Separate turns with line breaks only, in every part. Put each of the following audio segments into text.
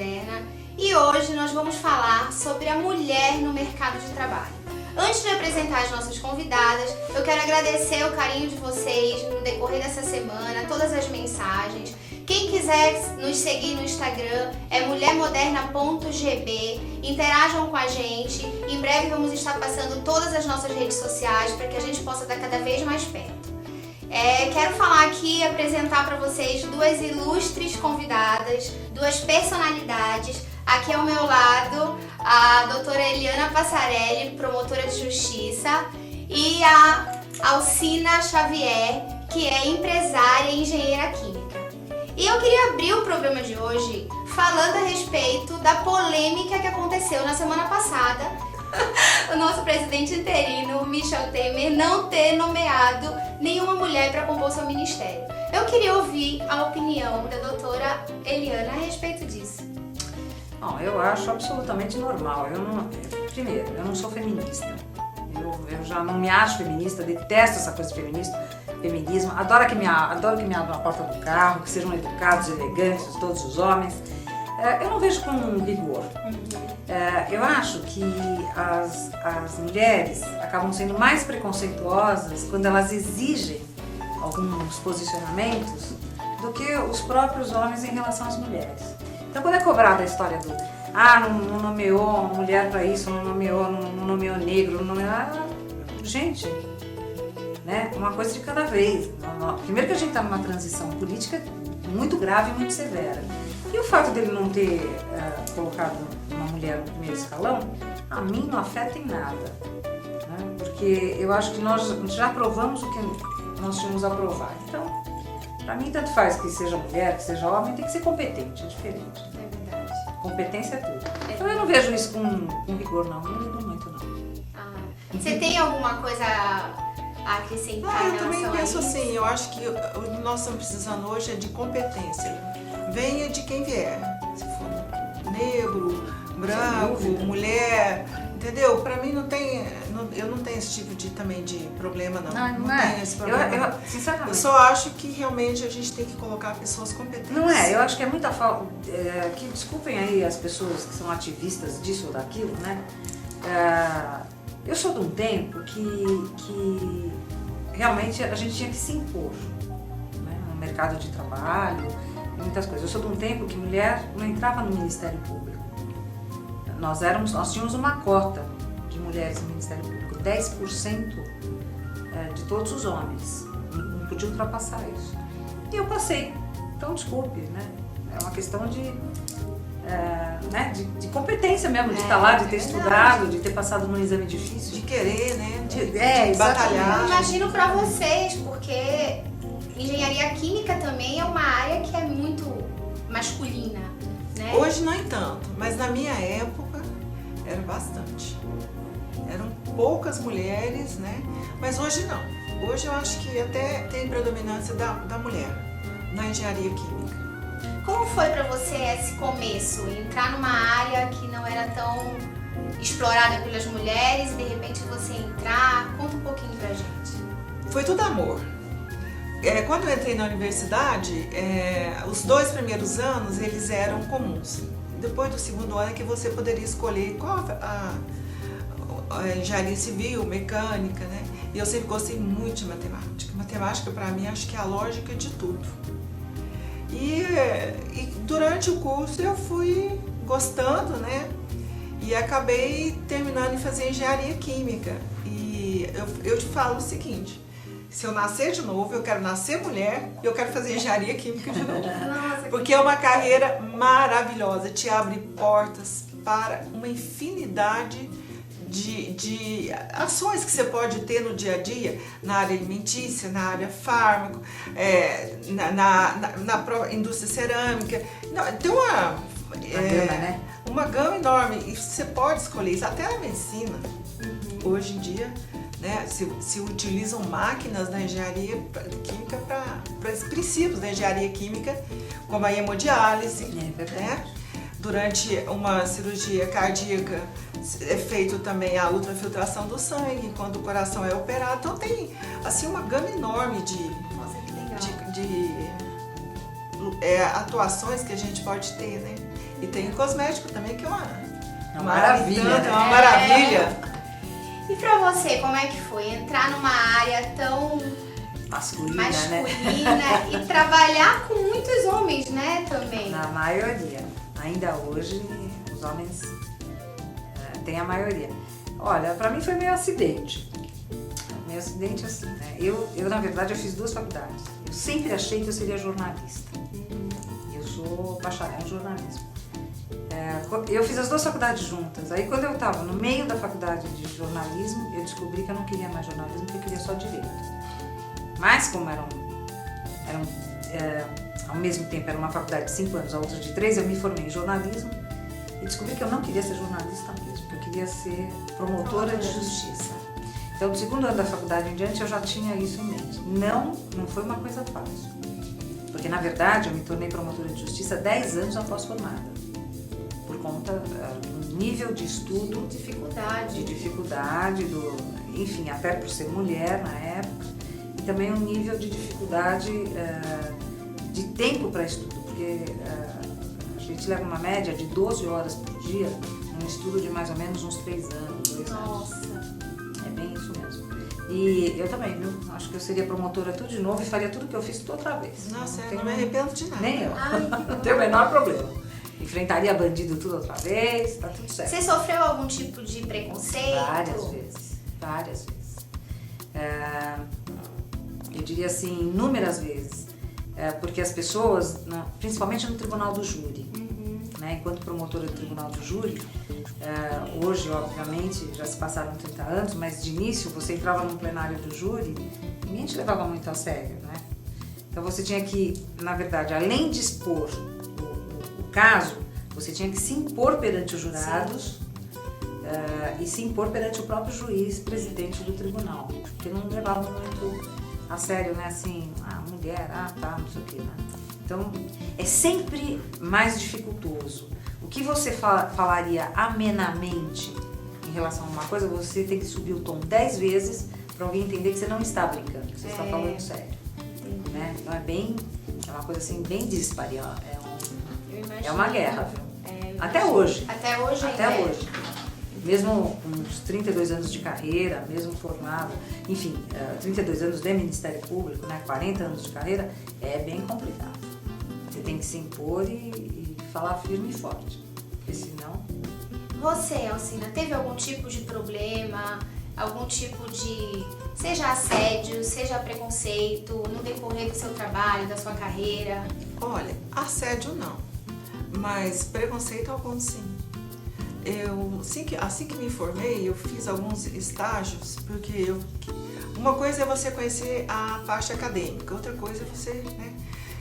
moderna e hoje nós vamos falar sobre a mulher no mercado de trabalho. Antes de apresentar as nossas convidadas, eu quero agradecer o carinho de vocês no decorrer dessa semana, todas as mensagens. Quem quiser nos seguir no Instagram é mulhermoderna.gb, interajam com a gente. Em breve vamos estar passando todas as nossas redes sociais para que a gente possa estar cada vez mais perto. Quero falar aqui e apresentar para vocês duas ilustres convidadas, duas personalidades. Aqui ao meu lado, a doutora Eliana Passarelli, promotora de justiça, e a Alcina Xavier, que é empresária e engenheira química. E eu queria abrir o programa de hoje falando a respeito da polêmica que aconteceu na semana passada. O nosso presidente interino, Michel Temer, não ter nomeado nenhuma mulher para compor seu ministério. Eu queria ouvir a opinião da doutora Eliana a respeito disso.
Bom, eu acho absolutamente normal. Primeiro, eu não sou feminista. Eu já não me acho feminista, detesto essa coisa de feminismo. Adoro que me abram a porta do carro, que sejam educados, elegantes, todos os homens. Eu não vejo com rigor. Eu acho que as mulheres acabam sendo mais preconceituosas quando elas exigem alguns posicionamentos do que os próprios homens em relação às mulheres. Então, quando é cobrada a história do não nomeou uma mulher para isso, não nomeou negro, não nomeou... Gente, né? Uma coisa de cada vez. Primeiro que a gente está numa transição política muito grave e muito severa. E o fato dele não ter colocado uma mulher no primeiro escalão, a mim não afeta em nada. Né? Porque eu acho que nós já aprovamos o que nós tínhamos a aprovar. Então, para mim, tanto faz que seja mulher, que seja homem, tem que ser competente, é diferente.
É verdade.
Competência é tudo. Então eu não vejo isso com rigor, não ligo muito, não.
Você tem alguma coisa a acrescentar em
eu também
relação a
penso
isso?
assim, eu acho que o que nós estamos precisando hoje é de competência. Venha de quem vier. Se for negro, branco, mulher, entendeu? Pra mim eu não tenho esse tipo de problema, não. Não tenho esse problema.
Sinceramente.
Eu só acho que realmente a gente tem que colocar pessoas competentes.
Não é, eu acho que é muita falta. Que desculpem aí as pessoas que são ativistas disso ou daquilo, né? Eu sou de um tempo que realmente a gente tinha que se impor, né? No mercado de trabalho, muitas coisas. Eu sou de um tempo que mulher não entrava no Ministério Público. Nós tínhamos uma cota de mulheres no Ministério Público, 10% de todos os homens. Não podia ultrapassar isso. E eu passei. Então, desculpe, né? É uma questão de competência mesmo, de estar lá, de ter estudado, de ter passado num exame difícil.
De querer, né? De
batalhar. Eu
batalhar.
imagino para vocês, porque engenharia química também é uma área que é muito masculina, né?
Hoje não é tanto, mas na minha época era bastante. Eram poucas mulheres, né? Mas hoje não. Hoje eu acho que até tem predominância da mulher na engenharia química.
Como foi para você esse começo? Entrar numa área que não era tão explorada pelas mulheres e de repente você entrar? Conta um pouquinho pra gente.
Foi tudo amor. Quando eu entrei na universidade, os 2 primeiros anos eles eram comuns. Depois do segundo ano é que você poderia escolher qual a engenharia civil, mecânica, né? E eu sempre gostei muito de matemática. Matemática para mim acho que é a lógica de tudo. E durante o curso eu fui gostando, né? E acabei terminando em fazer engenharia química. E eu te falo o seguinte: se eu nascer de novo, eu quero nascer mulher e eu quero fazer engenharia química de novo.
Nossa,
porque é uma carreira maravilhosa, te abre portas para uma infinidade de ações que você pode ter no dia a dia, na área alimentícia, na área fármaco, na própria indústria cerâmica. Tem uma gama enorme e você pode escolher isso, até na medicina. Hoje em dia, né, se utilizam máquinas na engenharia química para os princípios da engenharia química, como a hemodiálise, né? Durante uma cirurgia cardíaca é feito também a ultrafiltração do sangue, quando o coração é operado. Então tem assim uma gama enorme de atuações que a gente pode ter, né? E tem o cosmético também, que é uma
maravilha,
né? É uma maravilha.
E pra você, como é que foi entrar numa área tão
masculina,
né? E trabalhar com muitos homens, né, também?
Na maioria. Ainda hoje, os homens têm a maioria. Olha, pra mim foi meio acidente. Meio acidente assim, né? Eu, na verdade, eu fiz 2 faculdades. Eu sempre achei que eu seria jornalista. Eu sou bacharel em jornalismo. Eu fiz as 2 faculdades juntas. Aí, quando eu estava no meio da faculdade de jornalismo, eu descobri que eu não queria mais jornalismo, porque eu queria só direito. Mas, como ao mesmo tempo era uma faculdade de 5 anos, a outra de 3, eu me formei em jornalismo e descobri que eu não queria ser jornalista mesmo, que eu queria ser promotora de justiça. Então, do 2º ano da faculdade em diante, eu já tinha isso em mente. Não foi uma coisa fácil. Porque, na verdade, eu me tornei promotora de justiça 10 anos após formada. Por conta do nível de estudo, dificuldade, enfim, até por ser mulher na época, e também um nível de dificuldade de tempo para estudo, porque a gente leva uma média de 12 horas por dia, um estudo de mais ou menos uns 3 anos, 2 anos.
Nossa!
É bem isso mesmo. E eu também, viu? Acho que eu seria promotora tudo de novo e faria tudo que eu fiz outra vez.
Nossa, eu não me arrependo de nada.
Nem eu. Não tenho o menor problema. Enfrentaria bandido tudo outra vez, tá tudo certo.
Você sofreu algum tipo de preconceito?
Várias vezes. Eu diria assim, inúmeras vezes. Porque as pessoas, principalmente no tribunal do júri, né, enquanto promotora do tribunal do júri, hoje, obviamente, já se passaram 30 anos, mas de início você entrava num plenário do júri, ninguém te levava muito a sério, né? Então você tinha que, na verdade, além de expor o caso, você tinha que se impor perante os jurados e se impor perante o próprio juiz, presidente do tribunal, porque não levavam muito a sério, né? Assim, a mulher, não sei o que, né? Então, é sempre mais dificultoso. O que você falaria amenamente em relação a uma coisa, você tem que subir o tom 10 vezes para alguém entender que você não está brincando, que você está falando sério. Né? Então é uma coisa assim bem dispara, é uma guerra, viu? Até hoje.
Até hoje.
Mesmo com uns 32 anos de carreira, mesmo formado, enfim, 32 anos de Ministério Público, né, 40 anos de carreira, é bem complicado. Você tem que se impor e falar firme e forte, porque senão...
Você, Alcina, teve algum tipo de problema, algum tipo de, seja assédio, seja preconceito, no decorrer do seu trabalho, da sua carreira?
Olha, assédio não, mas preconceito algum sim. Assim que me formei, eu fiz alguns estágios, porque uma coisa é você conhecer a parte acadêmica, outra coisa é você, né?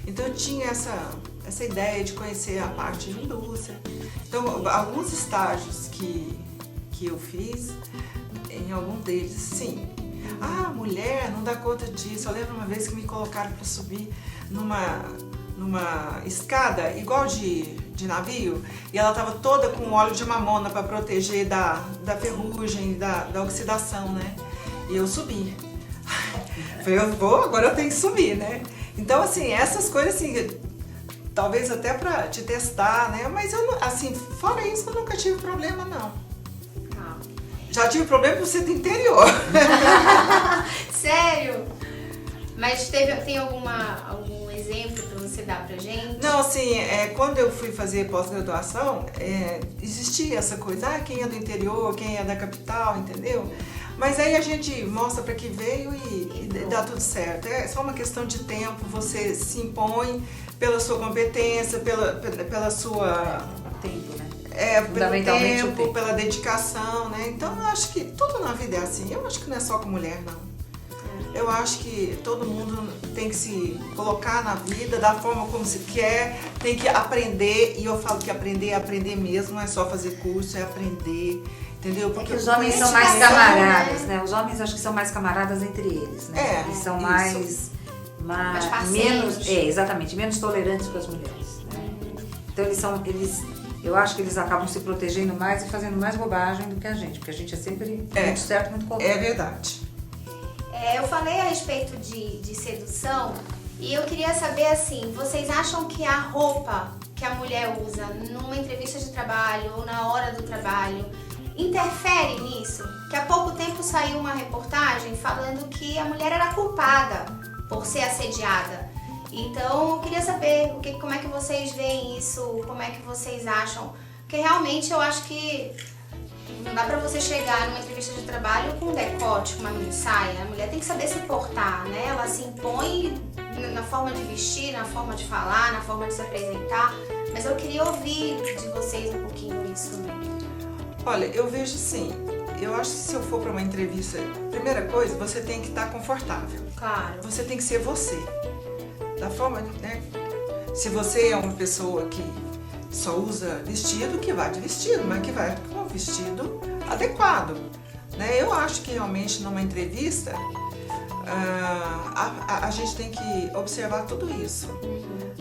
Então eu tinha essa ideia de conhecer a parte de indústria. Então, alguns estágios que eu fiz, em algum deles, sim. Mulher não dá conta disso. Eu lembro uma vez que me colocaram para subir numa escada igual de navio, e ela estava toda com óleo de mamona para proteger da ferrugem, da oxidação, né? E eu subi. Falei, agora eu tenho que subir, né? Então, assim, essas coisas, assim, talvez até para te testar, né? Mas eu, assim, fora isso, eu nunca tive problema, não. Já tive problema por ser do interior.
Sério? Mas tem algum exemplo para você dar pra gente?
Não, assim, quando eu fui fazer pós-graduação, existia essa coisa, quem é do interior, quem é da capital, entendeu? Mas aí a gente mostra para que veio e dá tudo certo. É só uma questão de tempo, você se impõe pela sua competência, pela sua...
Tempo, né?
Pelo tempo, pela dedicação, né? Então eu acho que tudo na vida é assim. Eu acho que não é só com mulher, não. Eu acho que todo mundo tem que se colocar na vida da forma como se quer, tem que aprender, e eu falo que aprender é aprender mesmo, não é só fazer curso, é aprender, entendeu?
Porque os homens são mais camaradas, né? Os homens acho que são mais camaradas entre eles, né? Eles são mais menos, exatamente, menos tolerantes com as mulheres, né? Então eu acho que eles acabam se protegendo mais e fazendo mais bobagem do que a gente, porque a gente é sempre muito certo, muito correto.
É verdade.
Eu falei a respeito de sedução E eu queria saber assim, vocês acham que a roupa que a mulher usa numa entrevista de trabalho ou na hora do trabalho interfere nisso? Que há pouco tempo saiu uma reportagem falando que a mulher era culpada por ser assediada. Então eu queria saber como é que vocês veem isso, como é que vocês acham. Porque realmente eu acho que não dá pra você chegar numa entrevista de trabalho com um decote, com uma mini saia. A mulher tem que saber se portar, né? Ela se impõe na forma de vestir, na forma de falar, na forma de se apresentar. Mas eu queria ouvir de vocês um pouquinho isso também.
Olha, eu vejo assim, eu acho que se eu for para uma entrevista, primeira coisa, você tem que estar confortável.
Claro.
Você tem que ser você. Da forma, né? Se você é uma pessoa que só usa vestido, que vai de vestido, mas que vai com um vestido adequado, né? Eu acho que realmente numa entrevista a gente tem que observar tudo isso.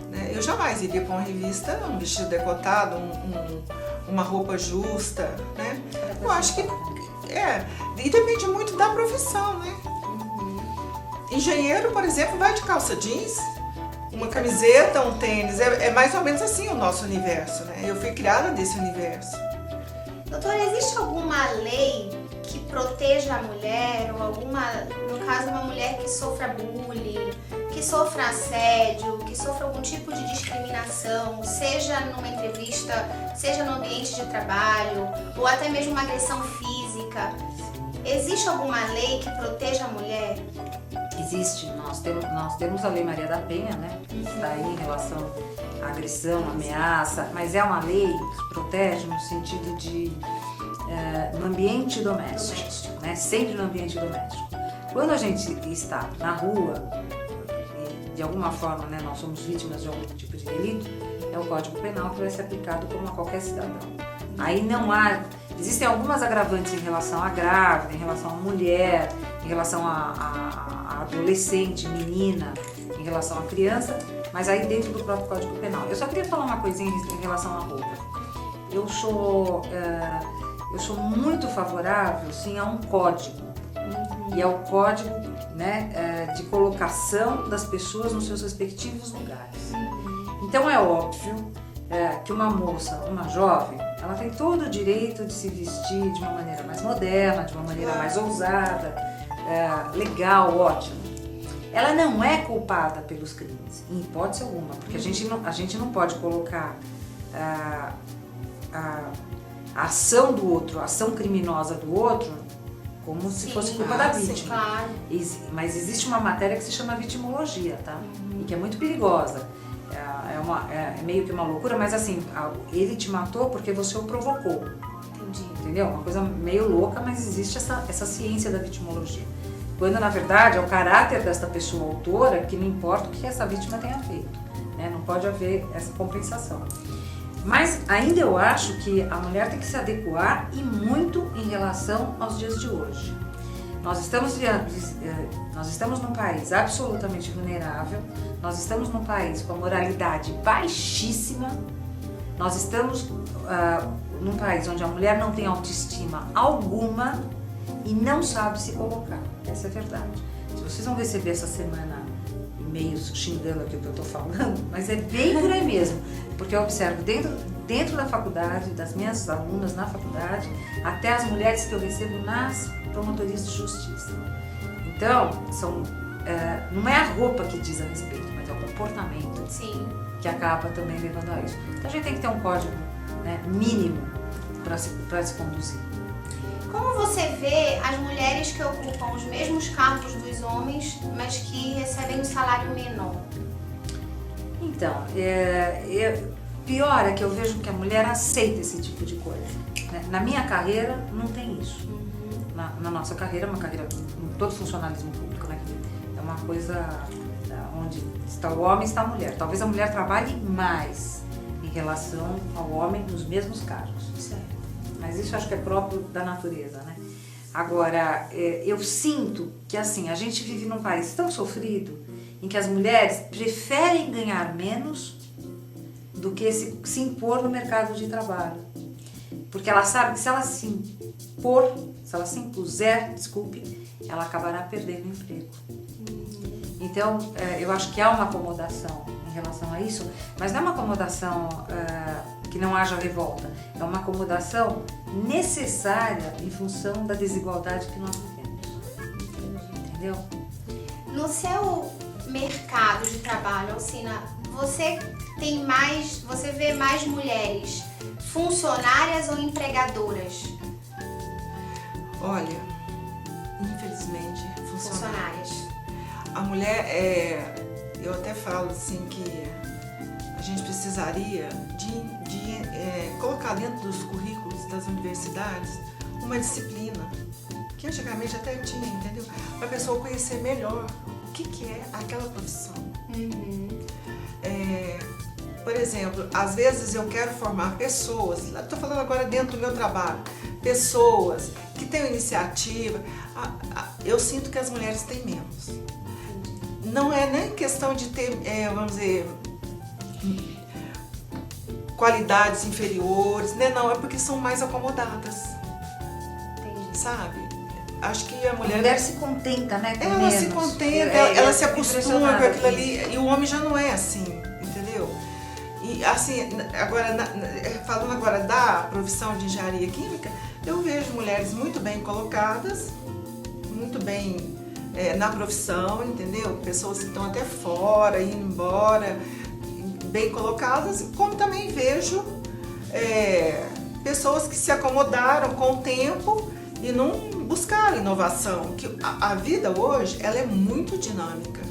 Né? Eu jamais iria para uma revista um vestido decotado, uma roupa justa, né? Eu acho que e depende muito da profissão, né? Engenheiro, por exemplo, vai de calça jeans, uma camiseta, um tênis, é mais ou menos assim o nosso universo, né? Eu fui criada nesse universo.
Doutora, existe alguma lei que proteja a mulher, ou no caso, uma mulher que sofra bullying, que sofra assédio, que sofra algum tipo de discriminação, seja numa entrevista, seja no ambiente de trabalho, ou até mesmo uma agressão física? Existe alguma lei que proteja a mulher?
Existe, nós temos a Lei Maria da Penha, né? Está aí em relação à agressão, ameaça, mas é uma lei que protege no sentido de no ambiente doméstico, né? Sempre no ambiente doméstico. Quando a gente está na rua, e de alguma forma, né, nós somos vítimas de algum tipo de delito, é o Código Penal que vai ser aplicado como a qualquer cidadão. Aí não há... Existem algumas agravantes em relação à grávida, em relação à mulher, em relação a adolescente, menina, em relação à criança, mas aí dentro do próprio Código Penal. Eu só queria falar uma coisinha em relação à roupa. Eu sou muito favorável, sim, a um código. E é o código, né, de colocação das pessoas nos seus respectivos lugares. Então é óbvio que uma moça, uma jovem, ela tem todo o direito de se vestir de uma maneira mais moderna, de uma maneira mais ousada, legal, ótima. Ela não é culpada pelos crimes, em hipótese alguma, porque a gente não pode colocar a ação do outro, a ação criminosa do outro, como se fosse culpa da vítima.
Claro.
Mas existe uma matéria que se chama vitimologia, tá? E que é muito perigosa. É meio que uma loucura, mas assim, ele te matou porque você o provocou.
Entendi.
Entendeu? Uma coisa meio louca, mas existe essa ciência da vitimologia. Quando, na verdade, é o caráter desta pessoa autora que não importa o que essa vítima tenha feito. Né? Não pode haver essa compensação. Mas ainda eu acho que a mulher tem que se adequar e muito em relação aos dias de hoje. Nós estamos num país absolutamente vulnerável, nós estamos num país com a moralidade baixíssima, nós estamos num país onde a mulher não tem autoestima alguma e não sabe se colocar. Essa é a verdade. Se vocês vão receber essa semana e-mails xingando aqui o que eu estou falando, mas é bem por aí mesmo, porque eu observo dentro da faculdade, das minhas alunas na faculdade, até as mulheres que eu recebo nas promotorias de justiça. Então, não é a roupa que diz a respeito, mas é o comportamento.
Sim.
Que acaba também levando a isso. Então a gente tem que ter um código, né, mínimo para se conduzir.
Como você vê as mulheres que ocupam os mesmos cargos dos homens, mas que recebem um salário menor?
Então, pior é que eu vejo que a mulher aceita esse tipo de coisa. Né? Na minha carreira, não tem isso. Na nossa carreira, uma carreira em todo funcionalismo público, né? É uma coisa onde está o homem e está a mulher. Talvez a mulher trabalhe mais em relação ao homem nos mesmos cargos.
Certo.
Mas isso acho que é próprio da natureza, né? Agora, eu sinto que assim, a gente vive num país tão sofrido em que as mulheres preferem ganhar menos do que se impor no mercado de trabalho. Porque ela sabe que se ela se impuser, ela acabará perdendo o emprego. Então, eu acho que há uma acomodação em relação a isso, mas não é uma acomodação que não haja revolta, é uma acomodação necessária em função da desigualdade que nós vivemos. Entendeu?
No seu mercado de trabalho, Alcina, você vê mais mulheres funcionárias ou empregadoras?
Olha, infelizmente, funcionárias.
Funcionárias.
A mulher, eu até falo assim que a gente precisaria de colocar dentro dos currículos das universidades uma disciplina, que antigamente até tinha, entendeu? Para a pessoa conhecer melhor o que é aquela profissão. Por exemplo, às vezes eu quero formar pessoas, estou falando agora dentro do meu trabalho, pessoas que tenham iniciativa. Eu sinto que as mulheres têm menos. Não é nem questão de ter, vamos dizer, qualidades inferiores, né? Não, é porque são mais acomodadas.
Entendi.
Sabe? Acho que a
A
mulher...
mulher se contenta, né? Com
Ela
menos.
se contenta, ela se acostuma com
impressionada
aquilo ali, e o homem já não é assim, entendeu? E assim, agora, falando agora da profissão de engenharia química, eu vejo mulheres muito bem colocadas, muito bem na profissão, entendeu? Pessoas que estão até fora, indo embora, bem colocadas, como também vejo pessoas que se acomodaram com o tempo e não buscaram inovação. Que a vida hoje, ela é muito dinâmica.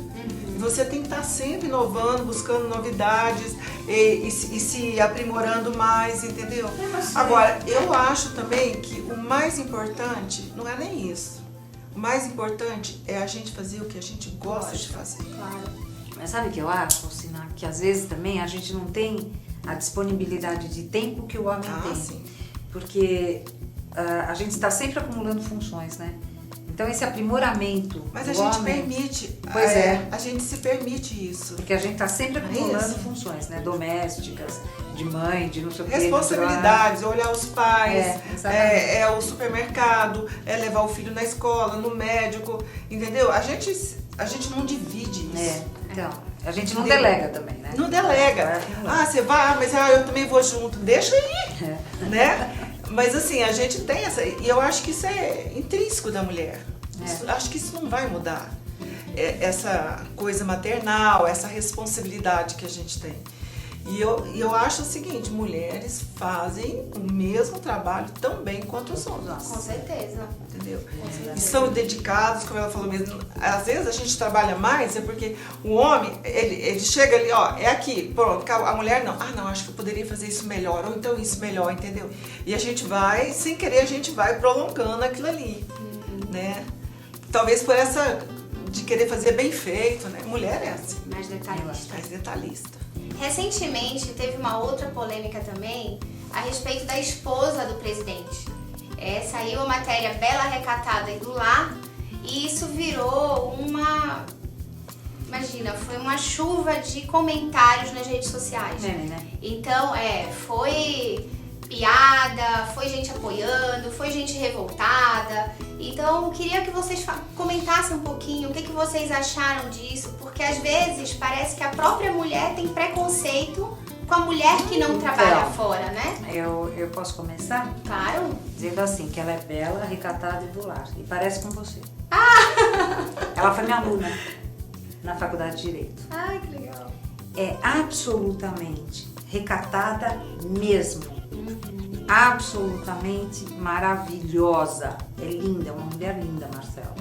Você tem que estar sempre inovando, buscando novidades e se aprimorando mais, entendeu? Agora, eu acho também que o mais importante não é nem isso. O mais importante é a gente fazer o que a gente gosta de fazer.
Claro.
Mas sabe o que eu acho, Alcina? Que às vezes também a gente não tem a disponibilidade de tempo que o homem tem.
Sim.
Porque a gente está sempre acumulando funções, né? Então esse aprimoramento
Mas
do
a gente
homem,
permite,
Pois é.
a gente se permite isso.
porque a gente está sempre acumulando
isso.
funções, né? Domésticas, de mãe, de não sei o que.
Responsabilidades, olhar os pais,
exatamente.
o supermercado, levar o filho na escola, no médico, entendeu? A gente não divide isso.
Então, a gente não
Entendeu?
delega também, né?
Não delega. Você vai, mas eu também vou junto. Deixa aí, né? Mas assim, a gente tem essa... E eu acho que isso é intrínseco da mulher. Acho que isso não vai mudar. Essa coisa maternal, essa responsabilidade que a gente tem. E eu acho o seguinte, mulheres fazem o mesmo trabalho tão bem quanto os homens.
Com certeza.
Entendeu?
Com certeza.
E são dedicados, como ela falou mesmo. Às vezes a gente trabalha mais, porque o homem, ele chega ali, ó, é aqui, pronto. A mulher não. Não, acho que eu poderia fazer isso melhor, ou então isso melhor, entendeu? E a gente vai, sem querer, a gente vai prolongando aquilo ali, né? Talvez por essa de querer fazer bem feito, né? Mulher é assim,
Mais detalhista.
mais detalhista.
Recentemente teve uma outra polêmica também a respeito da esposa do presidente. Saiu a matéria Bela Recatada e do Lar e isso virou uma... Imagina, foi uma chuva de comentários nas redes sociais.
Né?
Então, foi piada, foi gente apoiando, foi gente revoltada. Então, eu queria que vocês comentassem um pouquinho o que vocês acharam disso, porque às vezes parece que a própria mulher tem preconceito com a mulher que não trabalha fora, né?
Eu posso começar?
Claro.
Dizendo assim, que ela é bela, recatada e do lar. E parece com você. Ela foi minha aluna na faculdade de Direito.
Ai, que legal.
É absolutamente recatada mesmo. Absolutamente maravilhosa. É linda, é uma mulher linda, Marcela.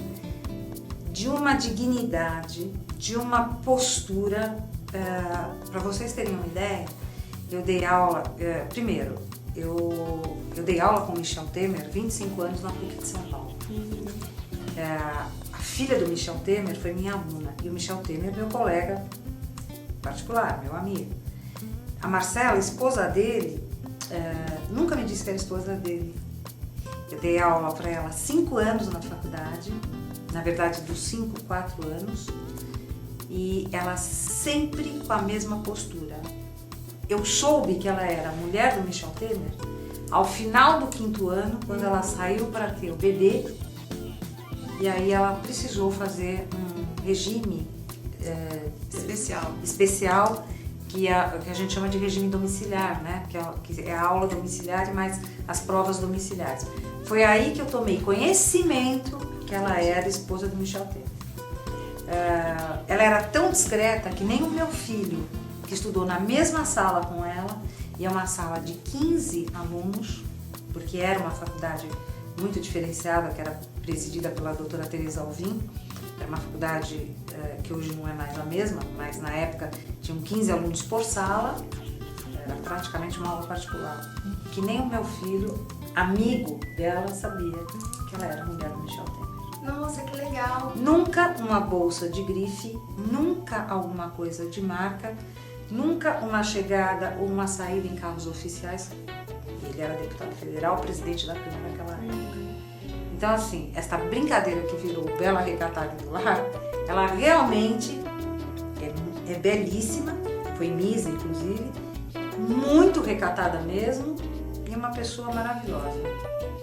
De uma dignidade, de uma postura. Para vocês terem uma ideia, eu dei aula. Primeiro, eu dei aula com Michel Temer 25 anos na PUC de São Paulo. A filha do Michel Temer foi minha aluna e o Michel Temer meu colega particular, meu amigo. A Marcela, esposa dele, nunca me disse que era esposa dele. Eu dei aula para ela 5 anos na faculdade, na verdade dos 5, 4 anos, e ela sempre com a mesma postura. Eu soube que ela era a mulher do Michel Temer ao final do 5º ano, quando ela saiu para ter o bebê, e aí ela precisou fazer um regime especial que a gente chama de regime domiciliar, né? Que é a aula domiciliar e mais as provas domiciliares. Foi aí que eu tomei conhecimento que ela era esposa do Michel Temer. Ela era tão discreta que nem o meu filho, que estudou na mesma sala com ela, e é uma sala de 15 alunos, porque era uma faculdade muito diferenciada, que era presidida pela doutora Teresa Alvim. Era uma faculdade que hoje não é mais a mesma, mas na época tinham 15 alunos por sala, era praticamente uma aula particular. Que nem o meu filho, amigo dela, sabia que ela era mulher do Michel Temer.
Nossa, que legal.
Nunca uma bolsa de grife, nunca alguma coisa de marca, nunca uma chegada ou uma saída em carros oficiais. Ele era deputado federal, presidente da Câmara naquela época. Então, assim, essa brincadeira que virou Bela Recatada do Lar, ela realmente é belíssima, foi Miss, inclusive, muito recatada mesmo, e uma pessoa maravilhosa.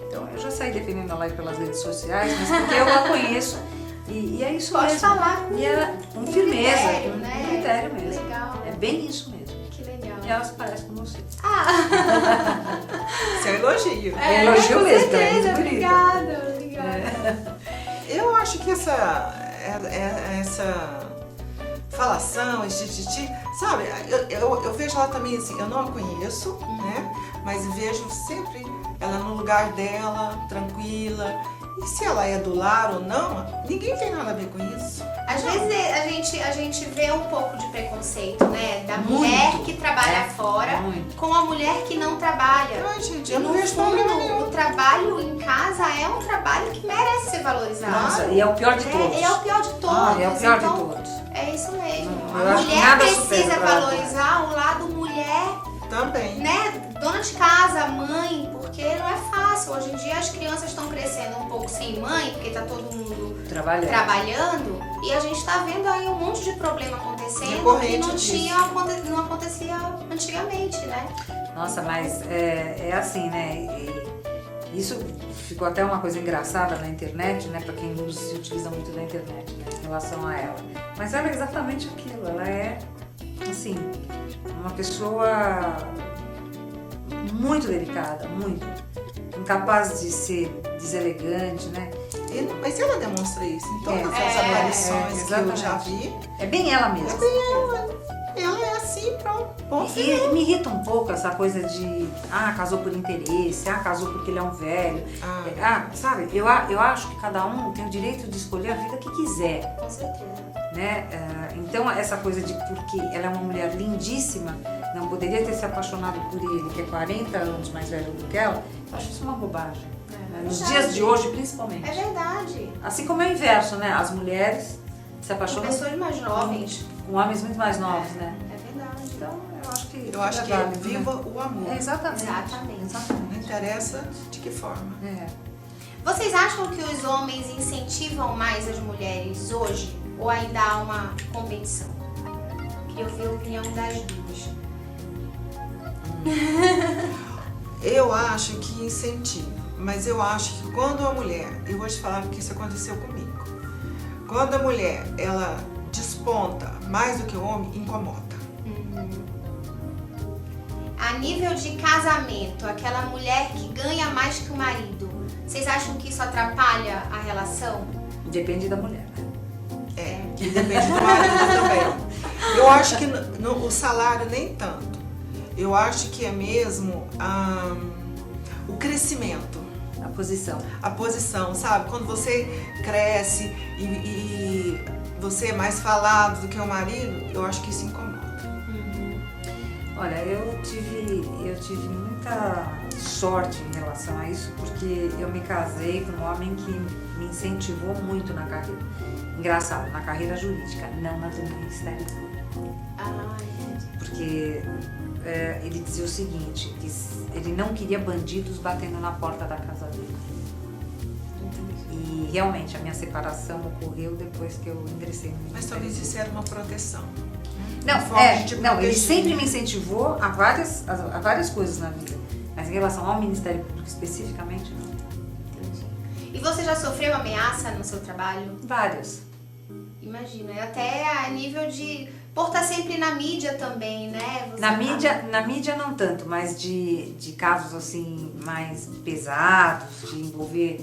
Então, eu já saí defendendo ela aí pelas redes sociais, mas porque eu a conheço, e é isso
Pode
mesmo.
falar com
e ela, com firmeza,
critério,
com
né?
critério mesmo.
Legal.
É bem isso mesmo.
Que legal.
E ela se parece com você.
Isso é um elogio.
É elogio
com
mesmo, é
certeza.
muito bonito.
Obrigada.
Eu acho que essa falação, esse tititi, sabe, eu vejo ela também assim, eu não a conheço, né? Mas vejo sempre ela no lugar dela, tranquila. E se ela é do lar ou não, ninguém tem nada a ver com isso.
Às vezes a gente vê um pouco de preconceito, né? Da
Muito.
mulher que trabalha fora
Muito.
com a mulher que não trabalha.
Ai, gente,
E
eu não
no
vejo problema
fundo,
nenhum.
o trabalho em casa é um trabalho que merece ser valorizado.
Nossa, e é o pior de todos.
É o pior de todos.
É o pior
então,
de todos.
É isso mesmo.
Eu
A
acho que
mulher
nada
precisa
supera o trabalho.
valorizar o lado mulher,
Também.
né? Dona de casa, mãe, porque não é fácil. Hoje em dia as crianças estão crescendo um pouco sem mãe, porque tá todo mundo trabalhando, e a gente tá vendo aí um monte de problema acontecendo que
Decorrente disso.
não acontecia antigamente, né?
Nossa, mas é assim, né? E isso ficou até uma coisa engraçada na internet, né? Pra quem não se utiliza muito da internet, né? Em relação a ela. Mas ela é exatamente aquilo. Ela é, assim, uma pessoa muito delicada, muito. Incapaz de ser deselegante, né?
Mas ela demonstra isso em todas as
É,
aparições que eu já
exatamente.
vi.
É bem ela mesma.
Ela é assim, pronto. Ponto
E
final.
me irrita um pouco essa coisa de casou por interesse, casou porque ele é um velho. Sabe, eu acho que cada um tem o direito de escolher a vida que quiser,
Com certeza.
né? Então essa coisa de porque ela é uma mulher lindíssima, não poderia ter se apaixonado por ele, que é 40 anos mais velho do que ela, eu acho isso uma bobagem. Né? Nos
verdade.
dias de hoje, principalmente.
É verdade.
Assim como é o inverso, né? As mulheres se
São
apaixonam
pessoas mais jovens.
com homens muito mais novos, né?
É verdade.
Então, eu acho que
É
válido,
viva
né?
o amor.
Exatamente.
Exatamente.
Não interessa de que forma.
Vocês acham que os homens incentivam mais as mulheres hoje? Ou ainda há uma competição? Queria ouvir a opinião das duas.
Eu acho que incentiva, mas eu acho que quando a mulher, eu vou te falar porque isso aconteceu comigo, quando a mulher, ela desponta mais do que o homem, incomoda.
A nível de casamento, aquela mulher que ganha mais que o marido, vocês acham que isso atrapalha a relação?
Depende da mulher, né?
Que depende do marido também. Eu acho que o salário nem tanto. Eu acho que é mesmo o crescimento.
A posição.
A posição, sabe? Quando você cresce e você é mais falado do que o marido, eu acho que isso incomoda.
Olha, eu tive muita sorte em relação a isso, porque eu me casei com um homem que me incentivou muito na carreira. Engraçado, na carreira jurídica, não na do Ministério Público. Porque ele dizia o seguinte, que ele não queria bandidos batendo na porta da casa dele. E realmente a minha separação ocorreu depois que eu ingressei no Ministério
Mas talvez
Público.
isso era uma proteção.
Não,
de
não, ele
proteger.
sempre me incentivou a várias coisas na vida. Mas em relação ao Ministério Público especificamente, não.
E você já sofreu ameaça no seu trabalho?
Várias.
Imagino. E até a nível de... Por estar sempre na mídia também, né?
Na mídia não tanto, mas de casos assim mais pesados, de envolver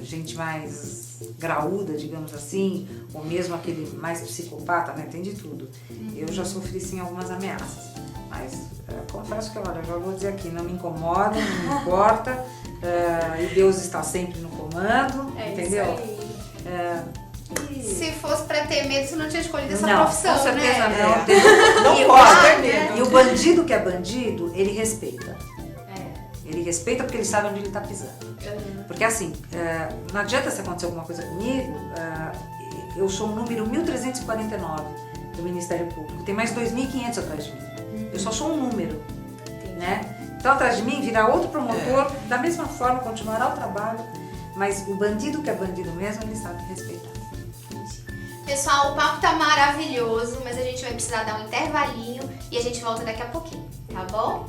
gente mais graúda, digamos assim, ou mesmo aquele mais psicopata, né? Tem de tudo. Eu já sofri sim algumas ameaças, mas confesso que, olha, eu já vou dizer aqui, não me incomoda, não me importa, e Deus está sempre no comando, entendeu?
Isso aí. Se fosse pra ter medo, você não tinha escolhido essa
não,
profissão,
com certeza
né?
não.
Não pode ter medo.
E o bandido que é bandido, ele respeita. Ele respeita porque ele sabe onde ele está pisando. Porque assim, não adianta se acontecer alguma coisa comigo, eu sou o número 1349 do Ministério Público, tem mais 2.500 atrás de mim. Eu só sou um número, né? Então atrás de mim virá outro promotor, da mesma forma, continuará o trabalho, mas o bandido que é bandido mesmo, ele sabe respeitar.
Pessoal, o papo tá maravilhoso, mas a gente vai precisar dar um intervalinho e a gente volta daqui a pouquinho, tá bom?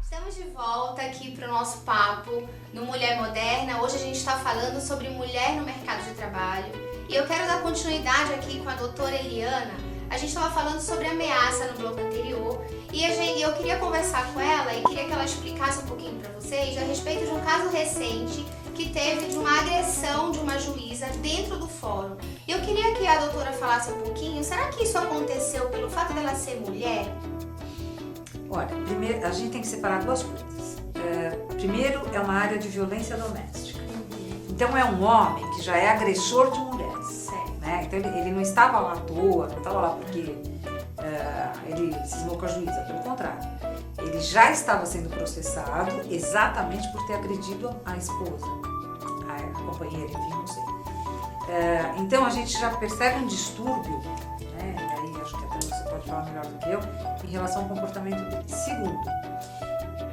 Estamos de volta aqui para o nosso papo no Mulher Moderna. Hoje a gente está falando sobre mulher no mercado de trabalho e eu quero dar continuidade aqui com a doutora Eliana. A gente estava falando sobre ameaça no bloco anterior e eu queria conversar com ela e queria que ela explicasse um pouquinho para vocês a respeito de um caso recente que teve de uma agressão de uma juíza dentro do fórum. E eu queria que a doutora falasse um pouquinho, será que isso aconteceu pelo fato dela ser mulher?
Olha, primeiro, a gente tem que separar duas coisas. Primeiro, é uma área de violência doméstica. Então, é um homem que já é agressor de mulheres. Né? Então, ele não estava lá à toa, não estava lá porque ele cismou com a juíza. Pelo contrário, ele já estava sendo processado exatamente por ter agredido a esposa, a companheira, enfim, não sei. Então, a gente já percebe um distúrbio, né? E aí acho que até você pode falar melhor do que eu, em relação ao comportamento dele. Segundo,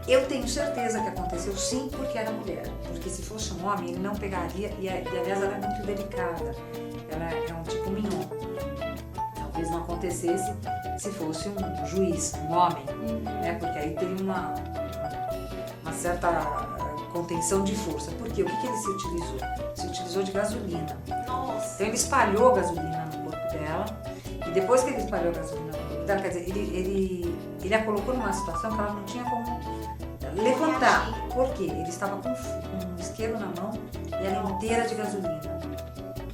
eu tenho certeza que aconteceu sim porque era mulher, porque se fosse um homem ele não pegaria, e aliás ela é muito delicada, ela é um tipo mignon. Talvez não acontecesse se fosse um juiz, um homem, né? Porque aí teria uma certa contenção de força. Por quê? O que ele se utilizou? Se utilizou de gasolina.
Nossa.
Então ele espalhou gasolina no corpo dela, e depois que ele espalhou a gasolina no corpo dela, quer dizer, ele a colocou numa situação que ela não tinha como levantar. Por quê? Ele estava com um isqueiro na mão e ela inteira de gasolina.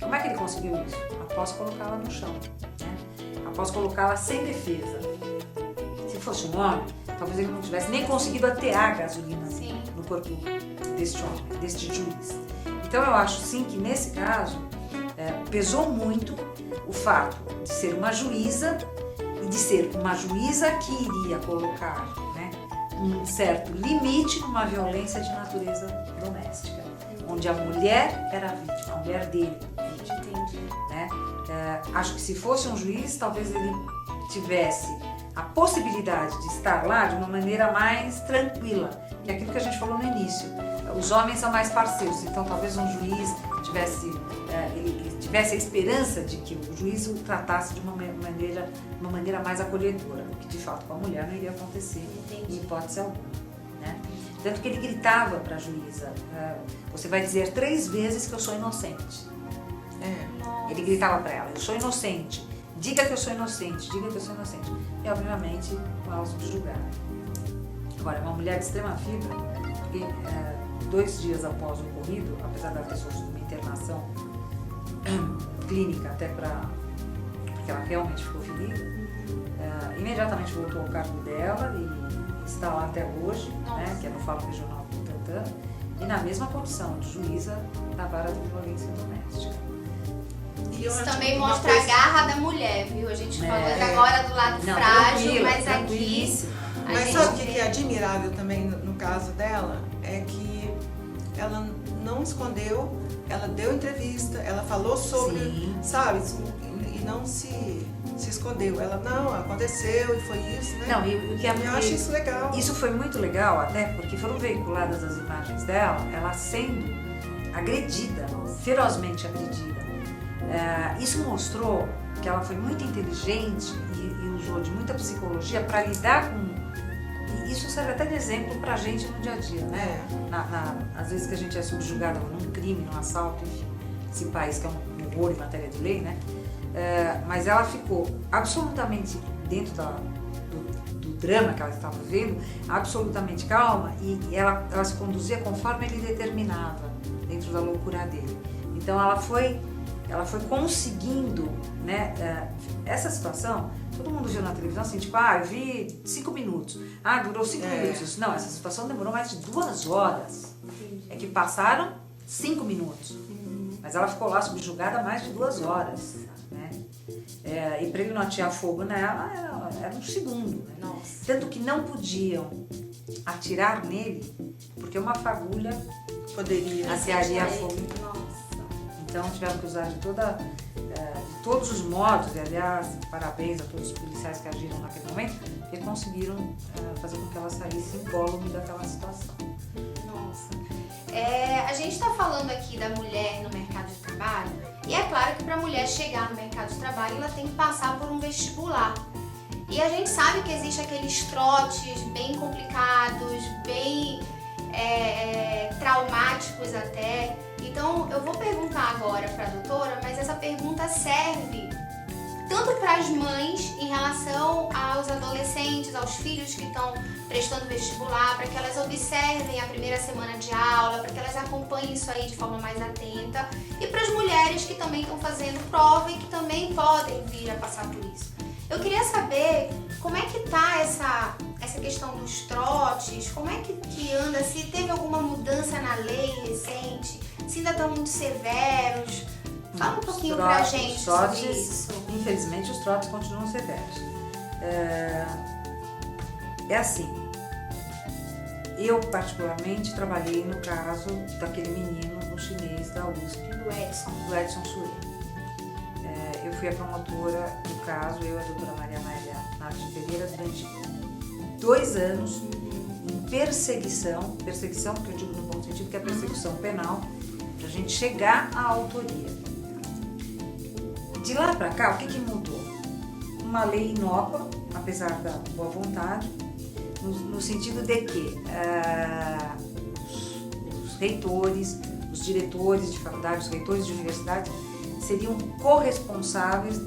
Como é que ele conseguiu isso? Após colocá-la no chão, né? Após colocá-la sem defesa. Se fosse um homem, talvez ele não tivesse nem conseguido atear gasolina no corpo deste homem, deste juiz. Então eu acho sim que nesse caso pesou muito o fato de ser uma juíza e de ser uma juíza que iria colocar, né, um certo limite numa violência de natureza doméstica, onde a mulher era a vítima, a mulher dele vítima. Né? Acho que se fosse um juiz, talvez ele tivesse a possibilidade de estar lá de uma maneira mais tranquila, que é aquilo que a gente falou no início. Os homens são mais parceiros, então talvez um juiz tivesse a esperança de que o juiz o tratasse de uma maneira mais acolhedora, o que de fato com a mulher não iria acontecer em hipótese alguma. Né? Tanto que ele gritava para a juíza, você vai dizer 3 vezes que eu sou inocente. Ele gritava para ela, eu sou inocente, diga que eu sou inocente, diga que eu sou inocente. E obviamente com ela subjugada. Agora, uma mulher de extrema fibra, porque 2 dias após o ocorrido, apesar dela ter sofrido uma internação clínica até porque ela realmente ficou ferida, imediatamente voltou ao cargo dela e está lá até hoje, né, que é no Fórum Regional do Butantã, e na mesma condição de juíza da vara de violência doméstica.
Isso também mostra a garra da mulher, viu? A gente falando agora do lado frágil, mas aqui...
Mas sabe o que é admirável também no caso dela? É que ela não escondeu, ela deu entrevista, ela falou sobre, sabe? E não se escondeu. Ela, não, aconteceu e foi isso, né?
Não,
eu acho isso legal.
Isso foi muito legal, até porque foram veiculadas as imagens dela, ela sendo agredida, ferozmente agredida. Isso mostrou que ela foi muito inteligente e usou de muita psicologia para lidar com isso serve até de exemplo pra gente no dia a dia, né? Às vezes que a gente é subjugada num crime, num assalto, enfim, esse país que é um horror em matéria de lei, né? Mas ela ficou absolutamente dentro do drama que ela estava vivendo, absolutamente calma, e ela se conduzia conforme ele determinava, dentro da loucura dele. Então ela foi conseguindo, né, essa situação. Todo mundo viu na televisão assim, tipo, eu vi 5 minutos, durou 5 minutos. Não, essa situação demorou mais de 2 horas. É que passaram 5 minutos. Mas ela ficou lá subjugada mais de 2 horas, né? E para ele não atirar fogo nela, era um segundo, né?
Nossa.
Tanto que não podiam atirar nele, porque uma fagulha
Poderia.
atearia fogo.
Nossa.
Então tiveram que usar de todos os modos, e aliás, parabéns a todos os policiais que agiram naquele momento, e conseguiram fazer com que ela saísse incólume daquela situação.
Nossa. A gente está falando aqui da mulher no mercado de trabalho, e é claro que para a mulher chegar no mercado de trabalho, ela tem que passar por um vestibular. E a gente sabe que existe aqueles trotes bem complicados, bem traumáticos até. Então eu vou perguntar agora para a doutora, mas essa pergunta serve tanto para as mães em relação aos adolescentes, aos filhos que estão prestando vestibular, para que elas observem a primeira semana de aula, para que elas acompanhem isso aí de forma mais atenta, e para as mulheres que também estão fazendo prova e que também podem vir a passar por isso. Eu queria saber como é que tá essa questão dos trotes, como é que anda, se teve alguma mudança na lei recente, se ainda estão muito severos. Fala um pouquinho pra gente sobre isso.
Infelizmente, os trotes continuam severos. É assim, eu particularmente trabalhei no caso daquele menino no chinês da USP, do Edson Suê. Eu fui a promotora do caso, eu e a doutora Maria Amélia Martins Pereira, durante 2 anos em perseguição, porque eu digo no bom sentido que é perseguição penal, para a gente chegar à autoria. De lá para cá, o que mudou? Uma lei inócua, apesar da boa vontade, no sentido de que os reitores, os diretores de faculdade, os reitores de universidade seriam corresponsáveis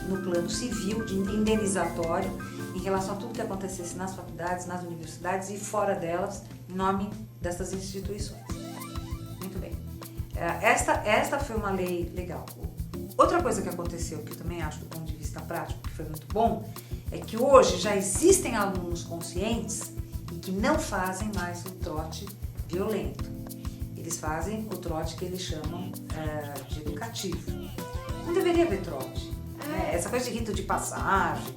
no plano civil, de indenizatório, em relação a tudo que acontecesse nas faculdades, nas universidades e fora delas, em nome dessas instituições. Muito bem. Esta foi uma lei legal. Outra coisa que aconteceu, que eu também acho do ponto de vista prático, que foi muito bom, é que hoje já existem alunos conscientes e que não fazem mais o trote violento. Eles fazem o trote que eles chamam de educativo. Não deveria haver trote. Essa coisa de rito de passagem,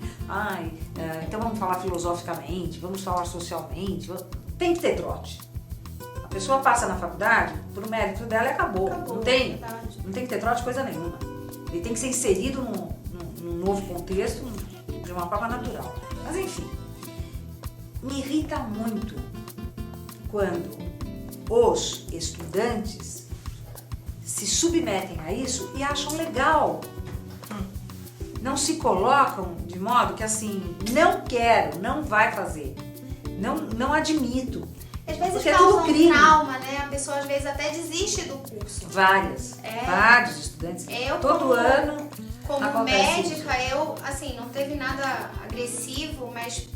então vamos falar filosoficamente, vamos falar socialmente, tem que ter trote. A pessoa passa na faculdade, por mérito dela e acabou. Não tem que ter trote coisa nenhuma. Ele tem que ser inserido num novo contexto de uma forma natural. Mas enfim, me irrita muito quando os estudantes se submetem a isso e acham legal. Não se colocam de modo que assim, não quero, não vai fazer, não admito.
Às vezes
porque
causa
é tudo crime.
trauma, né? A pessoa às vezes até desiste do curso.
Vários estudantes. Todo ano
Como
acontece
médica, eu, assim, não teve nada agressivo, mas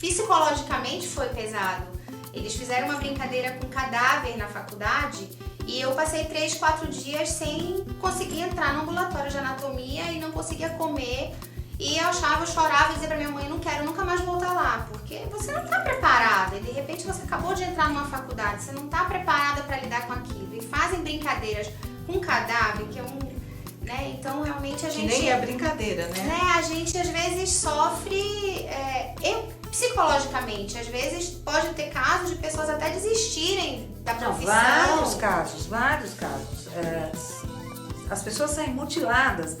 psicologicamente foi pesado. Eles fizeram uma brincadeira com cadáver na faculdade e eu passei 3, 4 dias sem conseguir entrar no ambulatório de anatomia e não conseguia comer. E eu chorava e dizia pra minha mãe, não quero nunca mais voltar lá, porque você não tá preparada. E de repente você acabou de entrar numa faculdade, você não tá preparada para lidar com aquilo. E fazem brincadeiras com cadáver, que é né? Então realmente a gente...
Que nem é brincadeira, né?
A gente às vezes sofre psicologicamente. Às vezes pode ter casos de pessoas até desistirem da profissão.
Vários casos. As pessoas saem mutiladas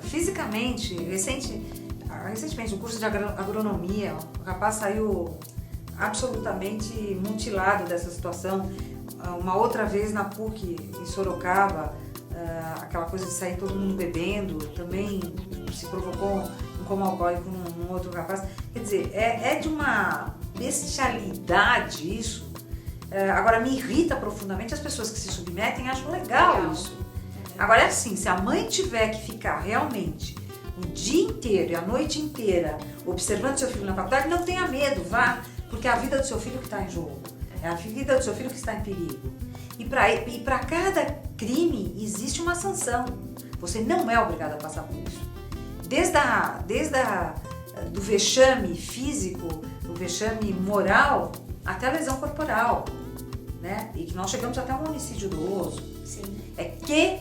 fisicamente. Recentemente, no curso de agronomia, o rapaz saiu absolutamente mutilado dessa situação. Uma outra vez na PUC, em Sorocaba, aquela coisa de sair todo mundo bebendo, também se provocou um coma alcoólico num outro rapaz. Quer dizer, é de uma bestialidade isso. Agora, me irrita profundamente as pessoas que se submetem, acham legal isso. Agora, é assim, se a mãe tiver que ficar realmente o dia inteiro e a noite inteira observando seu filho na faculdade, não tenha medo, vá, porque é a vida do seu filho que está em jogo, é a vida do seu filho que está em perigo. E para cada crime existe uma sanção. Você não é obrigado a passar por isso. Do vexame físico, do vexame moral, até a lesão corporal, né? E que nós chegamos até um homicídio doloso.
Sim.
É que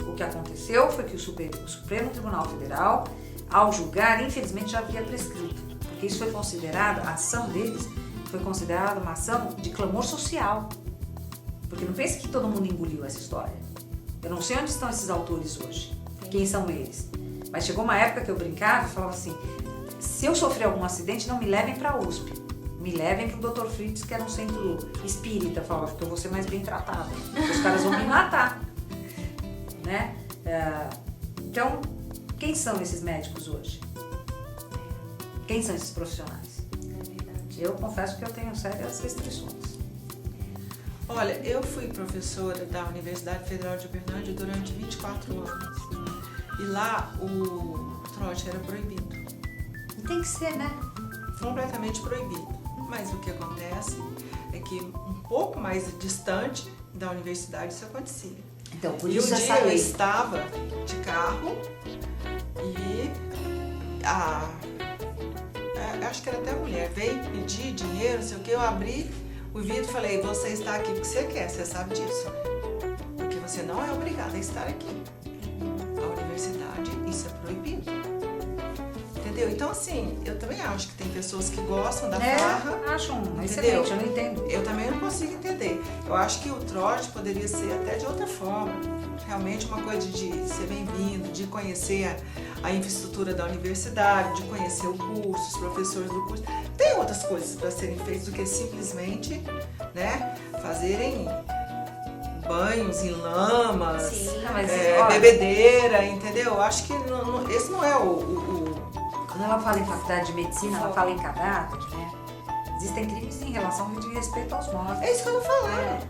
o que aconteceu foi que o Supremo Tribunal Federal, ao julgar, infelizmente já havia prescrito, porque isso foi considerado, a ação deles foi considerada uma ação de clamor social. Porque não pense que todo mundo engoliu essa história. Eu não sei onde estão esses autores hoje, quem são eles. Mas chegou uma época que eu brincava e falava assim, se eu sofrer algum acidente, não me levem para a USP. Me levem para o Dr. Fritz, que era um centro espírita. Eu falava, porque eu vou ser mais bem tratada. Porque os caras vão me matar. Né? Então, quem são esses médicos hoje? Quem são esses profissionais? Eu confesso que eu tenho sérias restrições.
Olha, eu fui professora da Universidade Federal de Uberlândia durante 24 anos. E lá o trote era proibido.
E tem que ser, né?
Completamente proibido. Mas o que acontece é que um pouco mais distante da universidade isso acontecia.
Então, por
E
isso
um
essa
dia eu
lei.
estava de carro e acho que era até a mulher, veio pedir dinheiro, não sei o que, eu abri o vidro e falei, você está aqui porque você quer, você sabe disso, né? Porque você não é obrigada a estar aqui. A universidade, isso é proibido. Entendeu? Então, assim, eu também acho que tem pessoas que gostam da farra.
Acham excelente, eu não entendo.
Eu também não consigo entender. Eu acho que o trote poderia ser até de outra forma. Realmente uma coisa de ser bem-vindo, de conhecer a infraestrutura da universidade, de conhecer o curso, os professores do curso. Tem outras coisas para serem feitas do que simplesmente, né, fazerem banhos em lamas,
Sim,
mas,
bebedeira, entendeu? Eu acho que esse não é
Quando ela fala em faculdade de medicina, ela fala em cadáver, né? Existem crimes em relação ao de respeito aos mortos.
É isso que eu tô falando.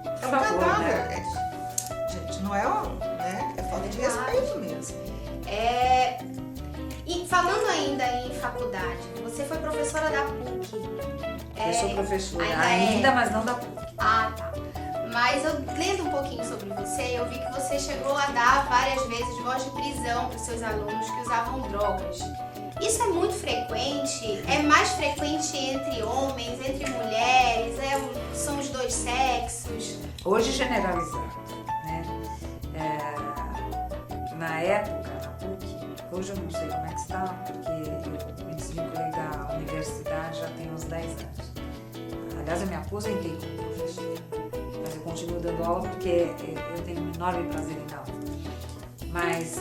É um
Por favor,
cadáver.
né?
Gente, não é né? É falta de respeito mesmo.
E falando ainda em faculdade, você foi professora da PUC.
Eu sou professora
ainda
mas não da PUC.
Ah, tá. Mas eu lendo um pouquinho sobre você, eu vi que você chegou a dar várias vezes voz de prisão para os seus alunos que usavam drogas. Isso é muito frequente? É mais frequente entre homens, entre mulheres? São os dois sexos?
Hoje generalizado, né? Na época, na PUC, hoje eu não sei como é que está, porque eu me desvinculei da universidade já tem uns 10 anos. Aliás, eu me aposentei como professora, mas eu continuo dando aula porque eu tenho um enorme prazer em dar aula. Mas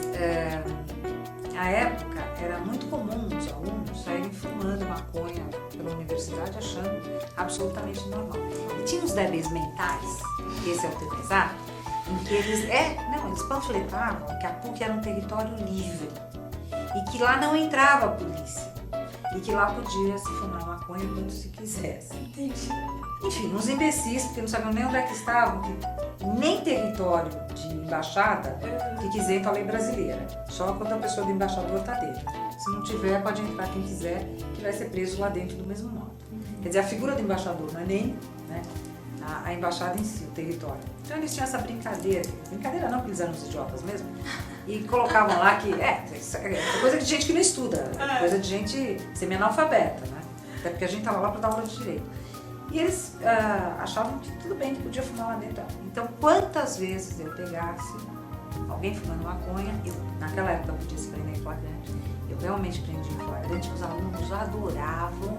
na época era muito comum os alunos saírem fumando maconha pela universidade achando absolutamente normal. E tinha uns débeis mentais, esse é o termo exato, em que eles panfletavam que a PUC era um território livre e que lá não entrava a polícia e que lá podia se fumar maconha quando se quisesse.
Entendi.
Enfim, uns imbecis, porque não sabiam nem onde é que estavam, nem território de embaixada fica isento à lei brasileira, só quando a pessoa do embaixador está dentro. Se não tiver, pode entrar quem quiser, que vai ser preso lá dentro do mesmo modo. Quer dizer, a figura do embaixador não é nem, né, a embaixada em si, o território. Então eles tinham essa brincadeira não, porque eles eram uns idiotas mesmo, e colocavam lá que é coisa de gente que não estuda, coisa de gente semi-analfabeta, né? Até porque a gente estava lá para dar aula de direito. E eles achavam que tudo bem, que podia fumar lá dentro. Então, quantas vezes eu pegasse alguém fumando maconha, naquela época eu podia se prender em flagrante, eu realmente prendi em flagrante, os alunos adoravam,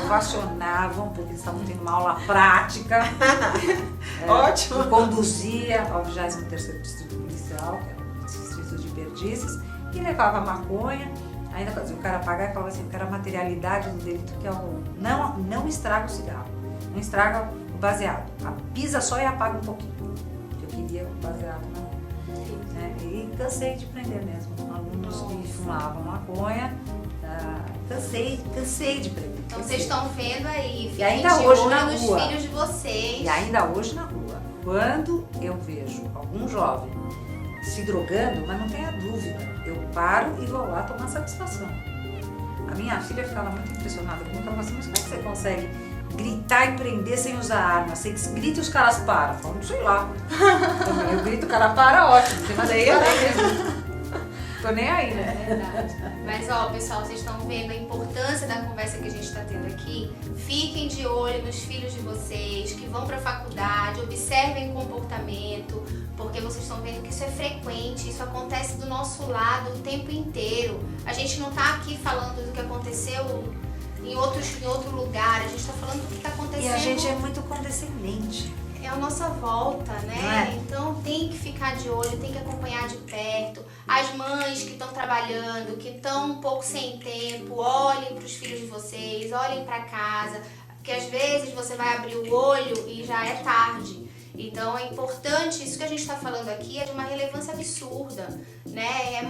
ovacionavam, porque eles estavam tendo uma aula prática.
Ótimo!
Eu conduzia ao 23º Distrito Policial, que era o distrito de Perdizes, e levava a maconha. Ainda fazia o cara pagar e falava assim, que era a materialidade do delito, que é não estraga o cigarro, não estraga o baseado. Pisa só e apaga um pouquinho. Eu queria o baseado não. Né? E cansei de prender mesmo. Alunos que fumavam maconha, cansei de prender.
Então vocês estão vendo aí,
E
fiquem
ainda
de
hoje
olho
na
nos
rua.
filhos de vocês.
E ainda hoje na rua, quando eu vejo algum jovem se drogando, mas não tenha dúvida, eu paro e vou lá tomar satisfação. A minha filha ficava muito impressionada comigo, ela falava assim, mas como é que você consegue gritar e prender sem usar arma? Você grita e os caras param. Eu falo, não sei lá. Eu grito, o cara para, ótimo. Mas aí eu mesmo. Tô nem aí, né?
É verdade. Mas ó, pessoal, vocês estão vendo a importância da conversa que a gente está tendo aqui. Fiquem de olho nos filhos de vocês, que vão para a faculdade, observem o comportamento, porque vocês estão vendo que isso é frequente, isso acontece do nosso lado o tempo inteiro. A gente não tá aqui falando do que aconteceu em outro lugar, a gente tá falando do que tá acontecendo.
E a gente é muito condescendente.
É a nossa volta,
Não
né?
é?
Então tem que ficar de olho, tem que acompanhar de perto. As mães que estão trabalhando, que estão um pouco sem tempo, olhem para os filhos de vocês, olhem para casa, porque às vezes você vai abrir o olho e já é tarde. Então é importante, isso que a gente está falando aqui é de uma relevância absurda, né?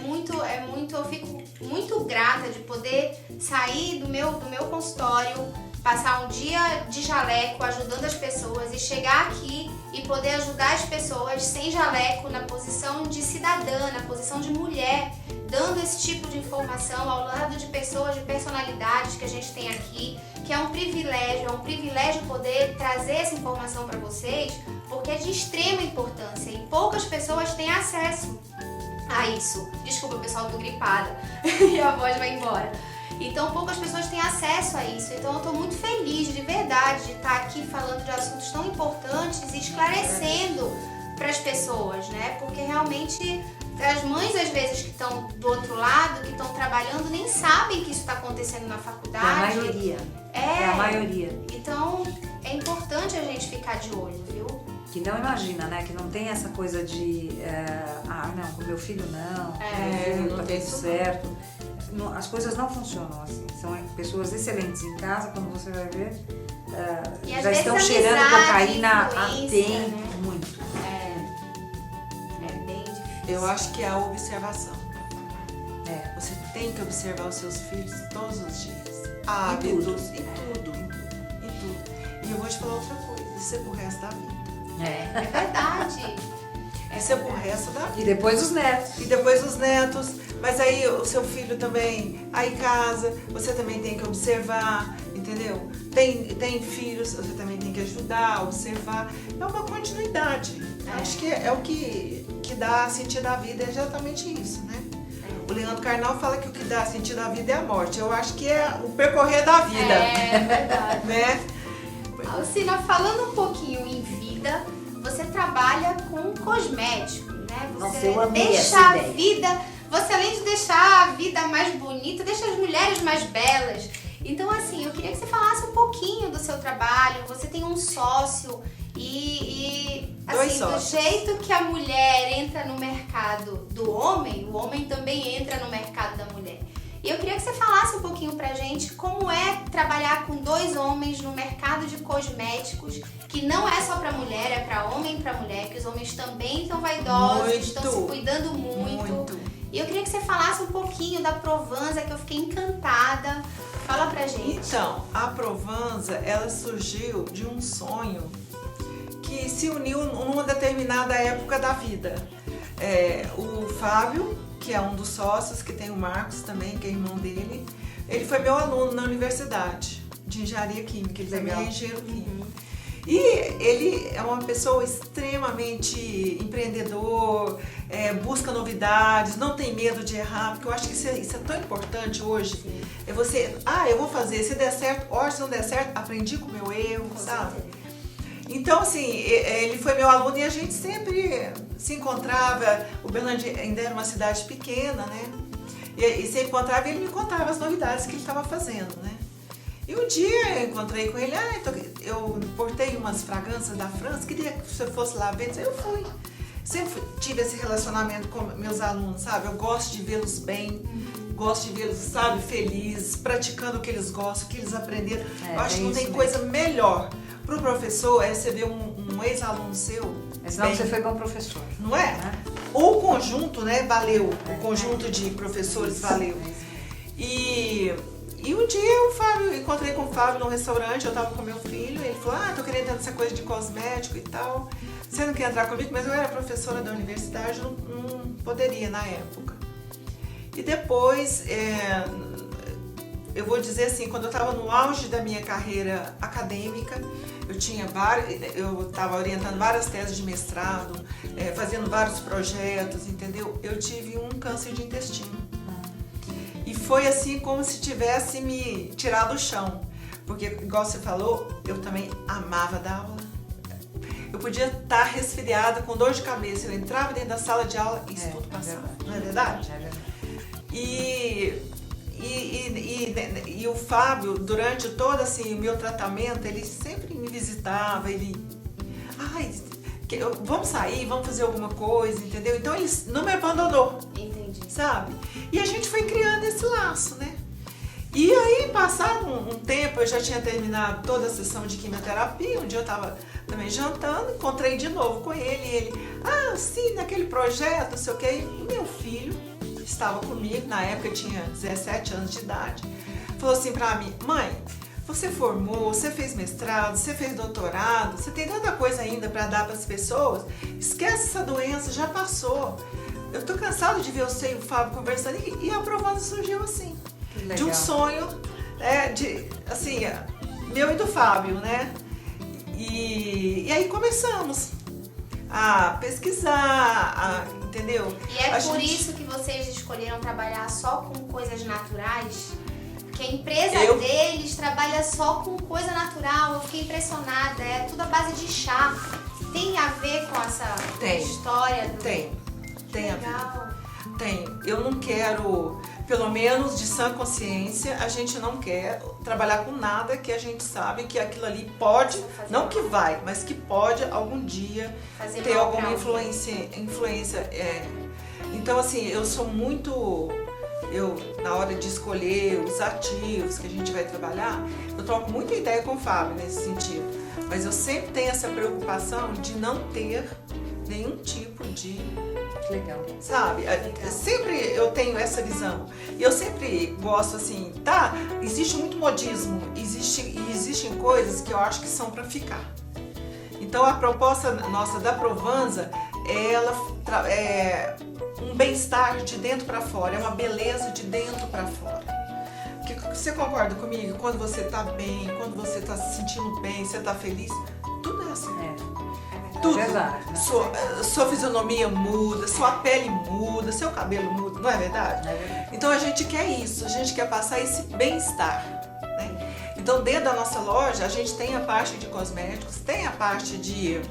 Eu fico muito grata de poder sair do meu consultório, passar um dia de jaleco ajudando as pessoas e chegar aqui e poder ajudar as pessoas sem jaleco, na posição de cidadã, na posição de mulher, dando esse tipo de informação ao lado de pessoas, de personalidades que a gente tem aqui, que é um privilégio poder trazer essa informação para vocês, porque é de extrema importância e poucas pessoas têm acesso a isso. Desculpa, pessoal, eu tô gripada e a voz vai embora. Então poucas pessoas têm acesso a isso. Então eu estou muito feliz, de verdade, de estar aqui falando de assuntos tão importantes e esclarecendo para as pessoas, né? Porque realmente as mães, às vezes, que estão do outro lado, que estão trabalhando, nem sabem que isso está acontecendo na faculdade.
É a maioria. É a maioria.
Então é importante a gente ficar de olho, viu?
Que não imagina, né? Que não tem essa coisa de não, com meu filho não, com meu filho
não
tá
tem
tudo
isso
certo. As coisas não funcionam assim. São pessoas excelentes em casa, quando você vai ver,
E às
já
vezes
estão
amizade,
cheirando cocaína há
influência,
tempo,
né?
muito.
É bem difícil.
Eu acho que é a observação.
É.
Você tem que observar os seus filhos todos os dias. Hábitos e tudo. E eu vou te falar outra coisa, isso é pro resto da vida.
É verdade.
Isso é pro resto da vida.
E depois os netos.
E depois os netos, mas aí o seu filho também, aí casa, você também tem que observar, entendeu? Tem filhos, você também tem que ajudar, observar. É uma continuidade. Acho que é o que dá sentido à vida, é exatamente isso, né? O Leandro Carnal fala que o que dá sentido à vida é a morte. Eu acho que é o percorrer da vida.
É verdade.
Né?
Alcina, falando um pouquinho em vida, você trabalha com cosmético, né? Você
Nossa, eu amei
deixa
essa
a
ideia.
vida, você além de deixar a vida mais bonita, deixa as mulheres mais belas. Então, assim, eu queria que você falasse um pouquinho do seu trabalho. Você tem um sócio e
Dois
assim, do
sócios.
jeito que a mulher entra no mercado do homem, o homem também entra no mercado da mulher. E eu queria que você falasse um pouquinho pra gente como é trabalhar com dois homens no mercado de cosméticos, que não é só pra mulher, é pra homem e pra mulher, que os homens também estão vaidosos,
Muito.
estão se cuidando muito. E eu queria que você falasse um pouquinho da Provanza, que eu fiquei encantada. Fala pra gente.
Então, a Provanza, ela surgiu de um sonho que se uniu numa determinada época da vida. O Fábio, que é um dos sócios, que tem o Marcos também, que é irmão dele, ele foi meu aluno na universidade de engenharia química, ele também é engenheiro químico. E ele é uma pessoa extremamente empreendedor, busca novidades, não tem medo de errar, porque eu acho que isso é tão importante hoje.
Sim.
É você, eu vou fazer, se der certo, ótimo, se não der certo, aprendi com o meu erro, sabe? Então, assim, ele foi meu aluno e a gente sempre se encontrava. Uberlândia ainda era uma cidade pequena, né? E se encontrava e ele me contava as novidades que ele estava fazendo, né? E um dia eu encontrei com ele, eu importei umas fragrâncias da França, queria que você fosse lá ver. Eu fui. Sempre tive esse relacionamento com meus alunos, sabe? Eu gosto de vê-los bem, gosto de vê-los, sabe, felizes, praticando o que eles gostam, o que eles aprenderam. Eu acho que não tem coisa melhor pro professor é você ver um ex-aluno seu.
Senão
bem,
você foi bom professor.
não é?
Né?
ou o conjunto, né, valeu, o conjunto de professores valeu. E um dia eu encontrei com o Fábio num restaurante, eu tava com meu filho, ele falou, tô querendo entrar nessa coisa de cosmético e tal, você não quer entrar comigo? Mas eu era professora da universidade, não poderia na época. E depois, eu vou dizer assim, quando eu estava no auge da minha carreira acadêmica, eu estava orientando várias teses de mestrado, fazendo vários projetos, entendeu? Eu tive um câncer de intestino. E foi assim como se tivesse me tirado do chão. Porque, igual você falou, eu também amava dar aula. Eu podia estar resfriada, com dor de cabeça. Eu entrava dentro da sala de aula e isso tudo passava. Não é verdade? É verdade. E o Fábio, durante todo assim, o meu tratamento, ele sempre me visitava, vamos sair, vamos fazer alguma coisa, entendeu? Então ele não me abandonou.
Entendi.
Sabe? E a gente foi criando esse laço, né? E aí, passado um tempo, eu já tinha terminado toda a sessão de quimioterapia, um dia eu estava também jantando, encontrei de novo com ele, e ele, sim, naquele projeto, não sei o que, e meu filho estava comigo, na época eu tinha 17 anos de idade, falou assim pra mim, mãe, você formou, você fez mestrado, você fez doutorado, você tem tanta coisa ainda para dar para as pessoas, esquece essa doença, já passou. Eu tô cansado de ver você e o Fábio conversando e a Provanda surgiu assim, de um sonho, meu e do Fábio, né? E aí começamos a pesquisar, entendeu?
E é por isso que vocês escolheram trabalhar só com coisas naturais? Porque a empresa deles trabalha só com coisa natural. Eu fiquei impressionada, é tudo à base de chá. Tem a ver com essa história?
Tem a ver. Tem. Eu não quero, pelo menos de sã consciência, a gente não quer trabalhar com nada que a gente sabe que aquilo ali pode, não que vai, mas que pode algum dia ter alguma influência. Então, assim, eu sou muito... na hora de escolher os ativos que a gente vai trabalhar, eu troco muita ideia com o Fábio nesse sentido. Mas eu sempre tenho essa preocupação de não ter nenhum tipo de...
Legal.
Sabe? Sempre eu tenho essa visão. E eu sempre gosto assim, existe muito modismo, existem coisas que eu acho que são para ficar. Então a proposta nossa da Provanza, é um bem-estar de dentro para fora, é uma beleza de dentro para fora. Você concorda comigo? Quando você tá bem, quando você tá se sentindo bem, você tá feliz, tudo é assim. Tudo.
É verdade, né?
Sua fisionomia muda, sua pele muda, seu cabelo muda, não é verdade?
É verdade.
Então a gente quer isso, a gente quer passar esse bem-estar, né? Então dentro da nossa loja a gente tem a parte de cosméticos, tem a parte de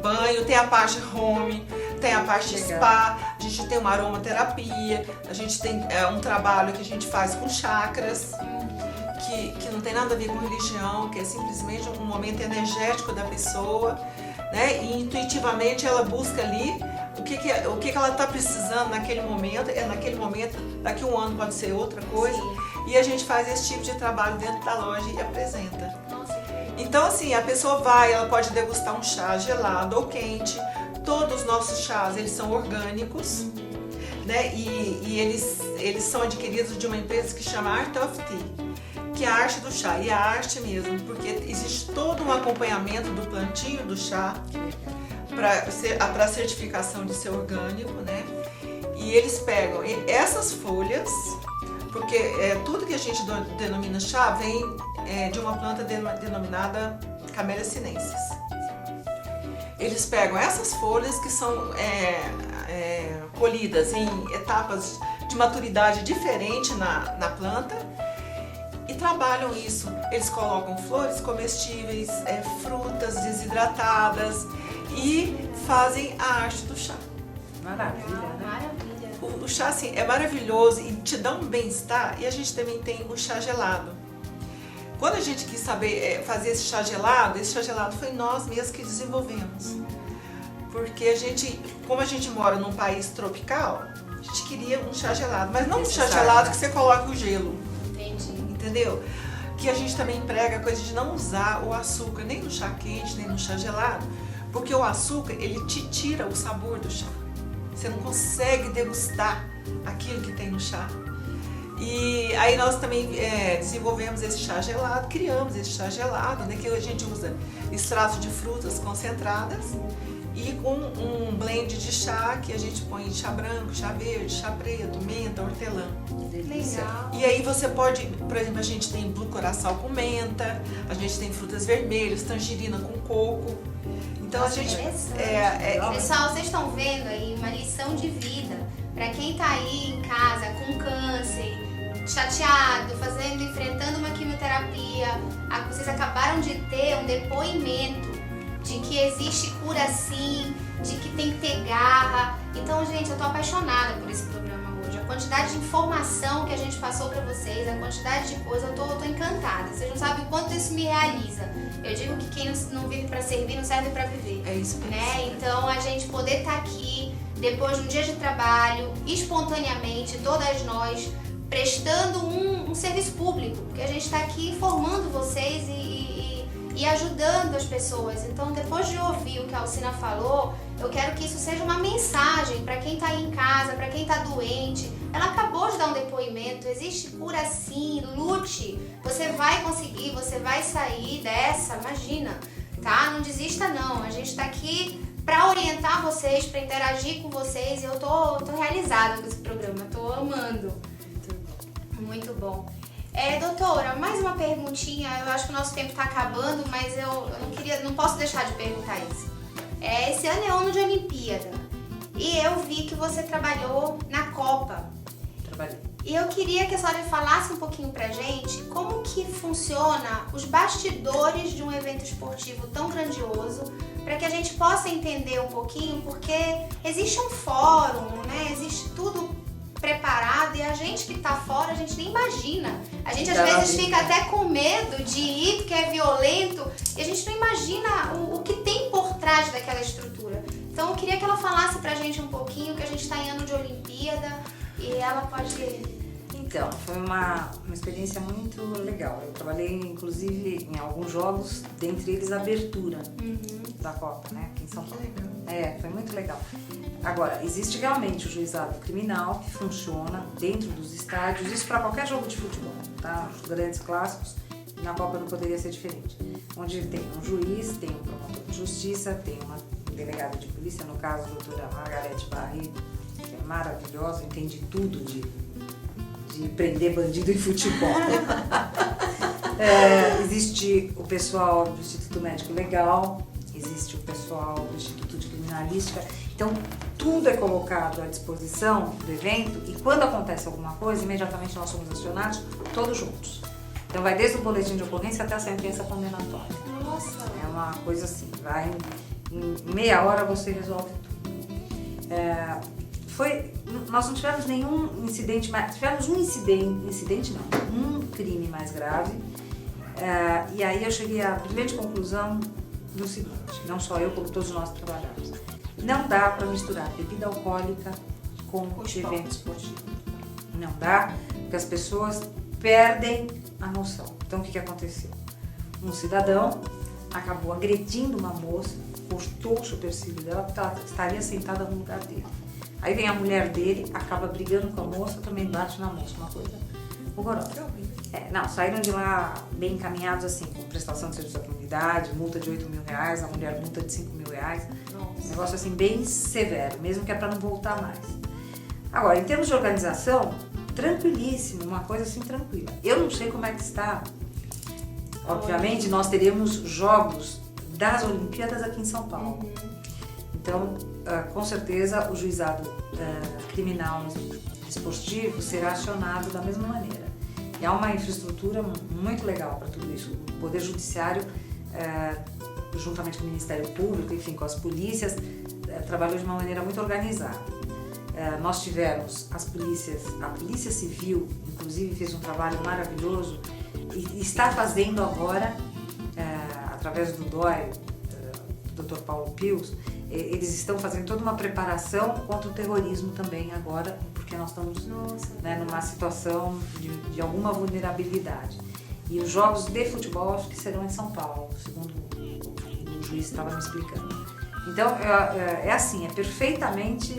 banho, tem a parte home, tem a parte de spa, a gente tem uma aromaterapia, a gente tem um trabalho que a gente faz com chakras, que não tem nada a ver com religião, que é simplesmente um momento energético da pessoa, né? E intuitivamente ela busca ali o que ela está precisando naquele momento, daqui a um ano pode ser outra coisa.
Sim.
E a gente faz esse tipo de trabalho dentro da loja e apresenta.
Nossa, que legal.
Então assim, a pessoa ela pode degustar um chá gelado ou quente. Todos os nossos chás, eles são orgânicos, né? E eles são adquiridos de uma empresa que chama Art of Tea, que é a arte do chá, e a arte mesmo, porque existe todo um acompanhamento do plantio do chá para a certificação de ser orgânico, né? E eles pegam essas folhas, porque tudo que a gente denomina chá vem de uma planta denominada Camellia sinensis. Eles pegam essas folhas que são colhidas em etapas de maturidade diferente na planta e trabalham isso. Eles colocam flores comestíveis, frutas desidratadas e fazem a arte do chá.
Maravilha, né?
Maravilha.
O chá assim, é maravilhoso e te dá um bem-estar. E a gente também tem o chá gelado. Quando a gente quis saber fazer esse chá gelado foi nós mesmos que desenvolvemos. Porque como a gente mora num país tropical, a gente queria um chá gelado. Mas não um chá gelado que você coloca o gelo.
Entendi.
Entendeu? Que a gente também prega a coisa de não usar o açúcar nem no chá quente, nem no chá gelado. Porque o açúcar, ele te tira o sabor do chá. Você não consegue degustar aquilo que tem no chá. E aí nós também desenvolvemos esse chá gelado, criamos esse chá gelado, né, que a gente usa extrato de frutas concentradas e com um blend de chá que a gente põe chá branco, chá verde, chá preto, menta, hortelã.
Legal.
E aí você pode, por exemplo, a gente tem blue curaçao com menta, a gente tem frutas vermelhas, tangerina com coco. Então a gente
Pessoal, vocês estão vendo aí uma lição de vida para quem tá aí em casa com câncer, chateado, enfrentando uma quimioterapia. Vocês acabaram de ter um depoimento de que existe cura sim, de que tem que ter garra. Então, gente, eu tô apaixonada por esse programa hoje. A quantidade de informação que a gente passou para vocês, a quantidade de coisa, eu tô encantada. Vocês não sabem o quanto isso me realiza. Eu digo que quem não vive para servir não serve para viver.
É isso mesmo.
Né? Então, a gente poder estar aqui depois de um dia de trabalho, espontaneamente, todas nós, prestando um serviço público, porque a gente está aqui formando vocês e ajudando as pessoas. Então, depois de ouvir o que a Alcina falou, eu quero que isso seja uma mensagem para quem está aí em casa, para quem está doente. Ela acabou de dar um depoimento, existe cura sim, lute, você vai conseguir, você vai sair dessa, imagina, tá? Não desista não, a gente está aqui para orientar vocês, para interagir com vocês, e eu tô realizada com esse programa, tô amando. Muito bom. Doutora, mais uma perguntinha, eu acho que o nosso tempo está acabando, mas eu não posso deixar de perguntar isso. Esse ano é ano de Olimpíada, e eu vi que você trabalhou na Copa.
Trabalhei.
E eu queria que a senhora falasse um pouquinho pra gente como que funciona os bastidores de um evento esportivo tão grandioso, para que a gente possa entender um pouquinho, porque existe um fórum, né? Existe tudo preparado e a gente que tá fora, a gente nem imagina. A gente às vezes fica até com medo de ir porque é violento e a gente não imagina o que tem por trás daquela estrutura. Então eu queria que ela falasse pra gente um pouquinho, que a gente tá em ano de Olimpíada e ela pode...
Então, foi uma experiência muito legal. Eu trabalhei, inclusive, em alguns jogos, dentre eles a abertura da Copa, né, aqui em São Paulo. Foi muito legal. Agora, existe realmente o juizado criminal que funciona dentro dos estádios, isso para qualquer jogo de futebol, tá? Os grandes clássicos, na Copa não poderia ser diferente. Onde tem um juiz, tem um promotor de justiça, tem uma delegada de polícia, no caso a doutora Margarete Barreto, que é maravilhosa, entende tudo de prender bandido em futebol. Existe o pessoal do Instituto Médico Legal, existe o pessoal do Instituto de Criminalística. Então, tudo é colocado à disposição do evento e quando acontece alguma coisa, imediatamente nós somos acionados, todos juntos. Então, vai desde o boletim de ocorrência até a sentença condenatória.
Nossa!
É uma coisa assim, em meia hora você resolve tudo. Nós não tivemos nenhum incidente, tivemos um um crime mais grave. E aí eu cheguei à brilhante conclusão do seguinte, não só eu, como todos nós trabalhamos. Não dá para misturar bebida alcoólica com evento esportivo. Não dá, porque as pessoas perdem a noção. Então o que aconteceu? Um cidadão acabou agredindo uma moça, cortou o supercílio dela, porque ela estaria sentada no lugar dele. Aí vem a mulher dele, acaba brigando com a moça, também bate na moça, uma coisa horrorosa. Saíram de lá bem encaminhados assim, com prestação de serviço à comunidade, multa de R$8 mil, a mulher multa de R$5 mil. Um negócio assim bem severo, mesmo que é para não voltar mais. Agora, em termos de organização, tranquilíssimo, uma coisa assim tranquila. Eu não sei como é que está. Obviamente, nós teremos jogos das Olimpíadas aqui em São Paulo. Então, com certeza, o juizado criminal esportivo será acionado da mesma maneira. E há uma infraestrutura muito legal para tudo isso. O Poder Judiciário, juntamente com o Ministério Público, enfim, com as polícias, trabalhou de uma maneira muito organizada. Nós tivemos a Polícia Civil, inclusive, fez um trabalho maravilhoso e está fazendo agora, através do DOI, do Dr. Paulo Pius, eles estão fazendo toda uma preparação contra o terrorismo também agora, porque nós estamos numa situação de alguma vulnerabilidade. E os jogos de futebol acho que serão em São Paulo, segundo o juiz estava me explicando. Então, é assim, é perfeitamente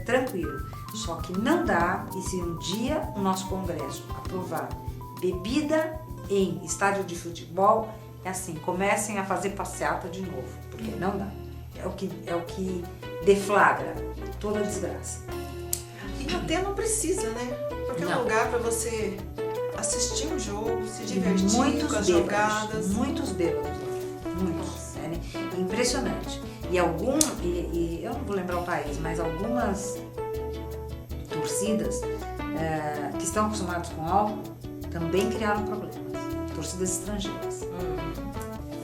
tranquilo. Só que não dá, e se um dia o nosso Congresso aprovar bebida em estádio de futebol, é assim, comecem a fazer passeata de novo, porque não dá. É o que deflagra toda a desgraça.
E até não precisa, né? Porque é um lugar para você assistir um jogo, se divertir com as jogadas.
Muitos bêbados, muitos. É impressionante. E eu não vou lembrar o país, mas algumas torcidas que estão acostumadas com álcool também criaram problemas. Torcidas estrangeiras.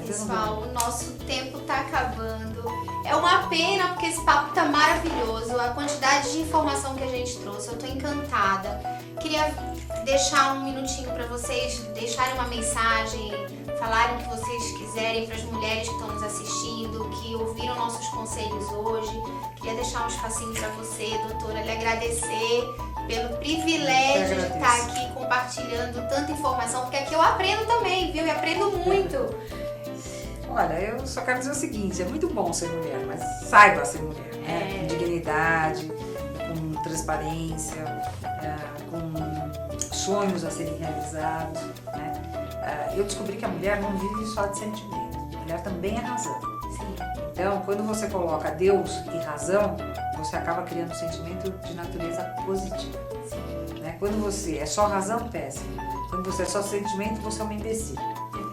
Pessoal, o nosso tempo tá acabando. É uma pena porque esse papo tá maravilhoso. A quantidade de informação que a gente trouxe, eu tô encantada. Queria deixar um minutinho para vocês deixarem uma mensagem, falarem o que vocês quiserem para as mulheres que estão nos assistindo, que ouviram nossos conselhos hoje. Queria deixar um espacinho para você, doutora, lhe agradecer pelo privilégio de estar aqui compartilhando tanta informação, porque aqui eu aprendo também, viu? E aprendo muito.
Olha, eu só quero dizer o seguinte, é muito bom ser mulher, mas saiba ser mulher, né? Com dignidade, com transparência, com sonhos a serem realizados, né? Eu descobri que a mulher não vive só de sentimento, a mulher também é razão.
Sim.
Então, quando você coloca Deus e razão, você acaba criando um sentimento de natureza positiva. Né? Quando você é só razão, péssimo. Quando você é só sentimento, você é uma imbecil.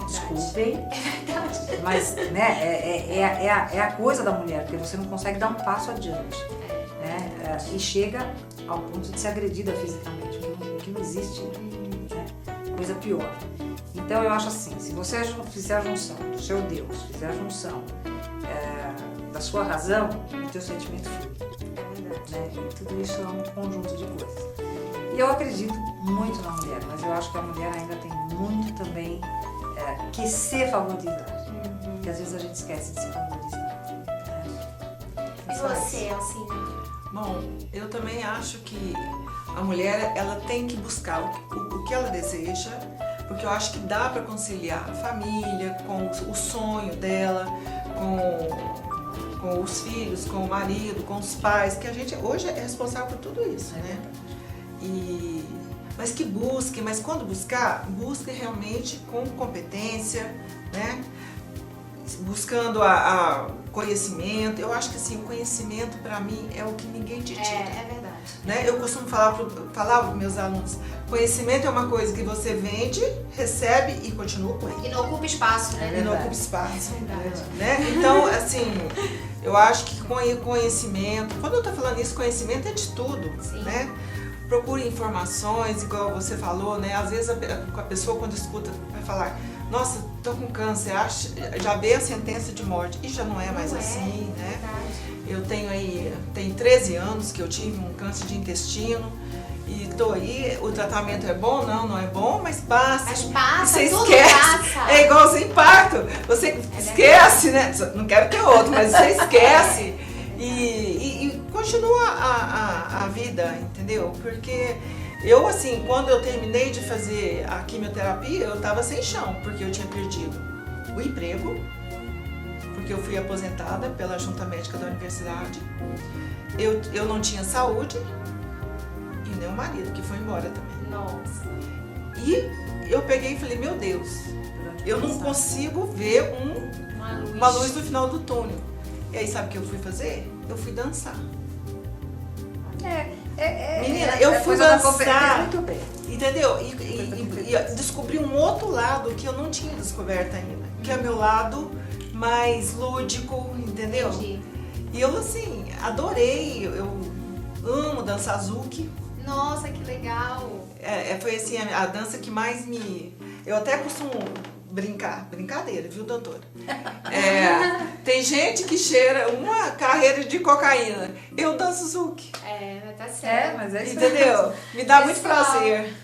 Desculpem, mas né, é a coisa da mulher, porque você não consegue dar um passo adiante, né, e chega ao ponto de ser agredida fisicamente, o que não existe, né, coisa pior. Então eu acho assim, se você fizer a junção do seu Deus, fizer a junção da sua razão, o teu sentimento flui, né, e tudo isso é um conjunto de coisas. E eu acredito muito na mulher, mas eu acho que a mulher ainda tem muito também que se favorizar, que às vezes a gente esquece de se valorizar.
E você, Alcina?
Bom, eu também acho que a mulher ela tem que buscar o que ela deseja, porque eu acho que dá para conciliar a família com o sonho dela, com os filhos, com o marido, com os pais, que a gente hoje é responsável por tudo isso, né? Mas que busque, mas quando buscar, busque realmente com competência, né? Buscando a conhecimento. Eu acho que assim, o conhecimento para mim é o que ninguém te tira.
É verdade.
Né? Eu costumo falar para os meus alunos, conhecimento é uma coisa que você vende, recebe e continua com ele.
E não ocupa espaço, né?
E não ocupa espaço.
Verdade.
Né? Então, assim, eu acho que conhecimento, quando eu tô falando isso, conhecimento é de tudo,
Sim.
né? Procure informações, igual você falou, né? Às vezes a pessoa quando escuta vai falar, nossa, tô com câncer, já vê a sentença de morte, e já não é mais assim, né? Eu tenho 13 anos que eu tive um câncer de intestino, e tô aí, o tratamento é bom? Não é bom, mas passa.
Mas passa,
você
tudo
esquece.
passa.
É igualzinho parto, você esquece, né? Não quero ter outro, mas você esquece. E continua a vida, entendeu? Porque eu, assim, quando eu terminei de fazer a quimioterapia, eu tava sem chão, porque eu tinha perdido o emprego, porque eu fui aposentada pela Junta Médica da Universidade, eu não tinha saúde, e nem o marido, que foi embora também.
Nossa.
E eu peguei e falei, meu Deus, eu não consigo ver uma luz no final do túnel. E aí, sabe o que eu fui fazer? Eu fui dançar. Menina, eu fui dançar,
muito bem.
entendeu? E descobri um outro lado que eu não tinha descoberto ainda, que é o meu lado mais lúdico, entendeu?
Entendi.
E eu, assim, adorei, eu amo dançar Zouk.
Nossa, que legal.
Foi, assim, a dança que mais me... Eu até costumo brincadeira, viu, doutora? Tem gente que cheira uma carreira de cocaína. Eu danço Zouk.
Tá certo.
Mas é isso.
Entendeu? Me dá muito
Pessoal,
prazer.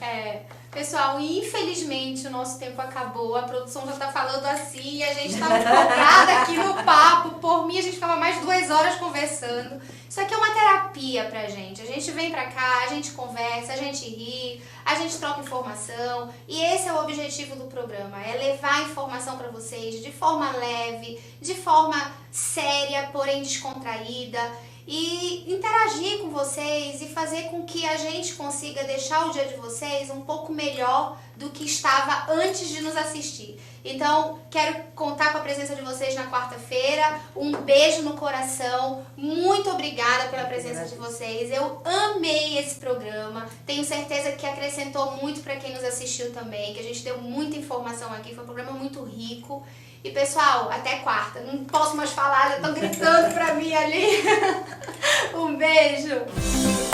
Pessoal, infelizmente o nosso tempo acabou, a produção já tá falando assim e a gente tá empolgada aqui no papo. Por mim, a gente ficava mais 2 horas conversando. Isso aqui é uma terapia pra gente. A gente vem pra cá, a gente conversa, a gente ri, a gente troca informação. E esse é o objetivo do programa, é levar informação pra vocês de forma leve, de forma séria, porém descontraída. E interagir com vocês e fazer com que a gente consiga deixar o dia de vocês um pouco melhor do que estava antes de nos assistir. Então, quero contar com a presença de vocês na quarta-feira. Um beijo no coração. Muito obrigada pela presença de vocês. Eu amei esse programa. Tenho certeza que acrescentou muito para quem nos assistiu também, que a gente deu muita informação aqui. Foi um programa muito rico. E pessoal, até quarta. Não posso mais falar, já estão gritando pra mim ali. Um beijo!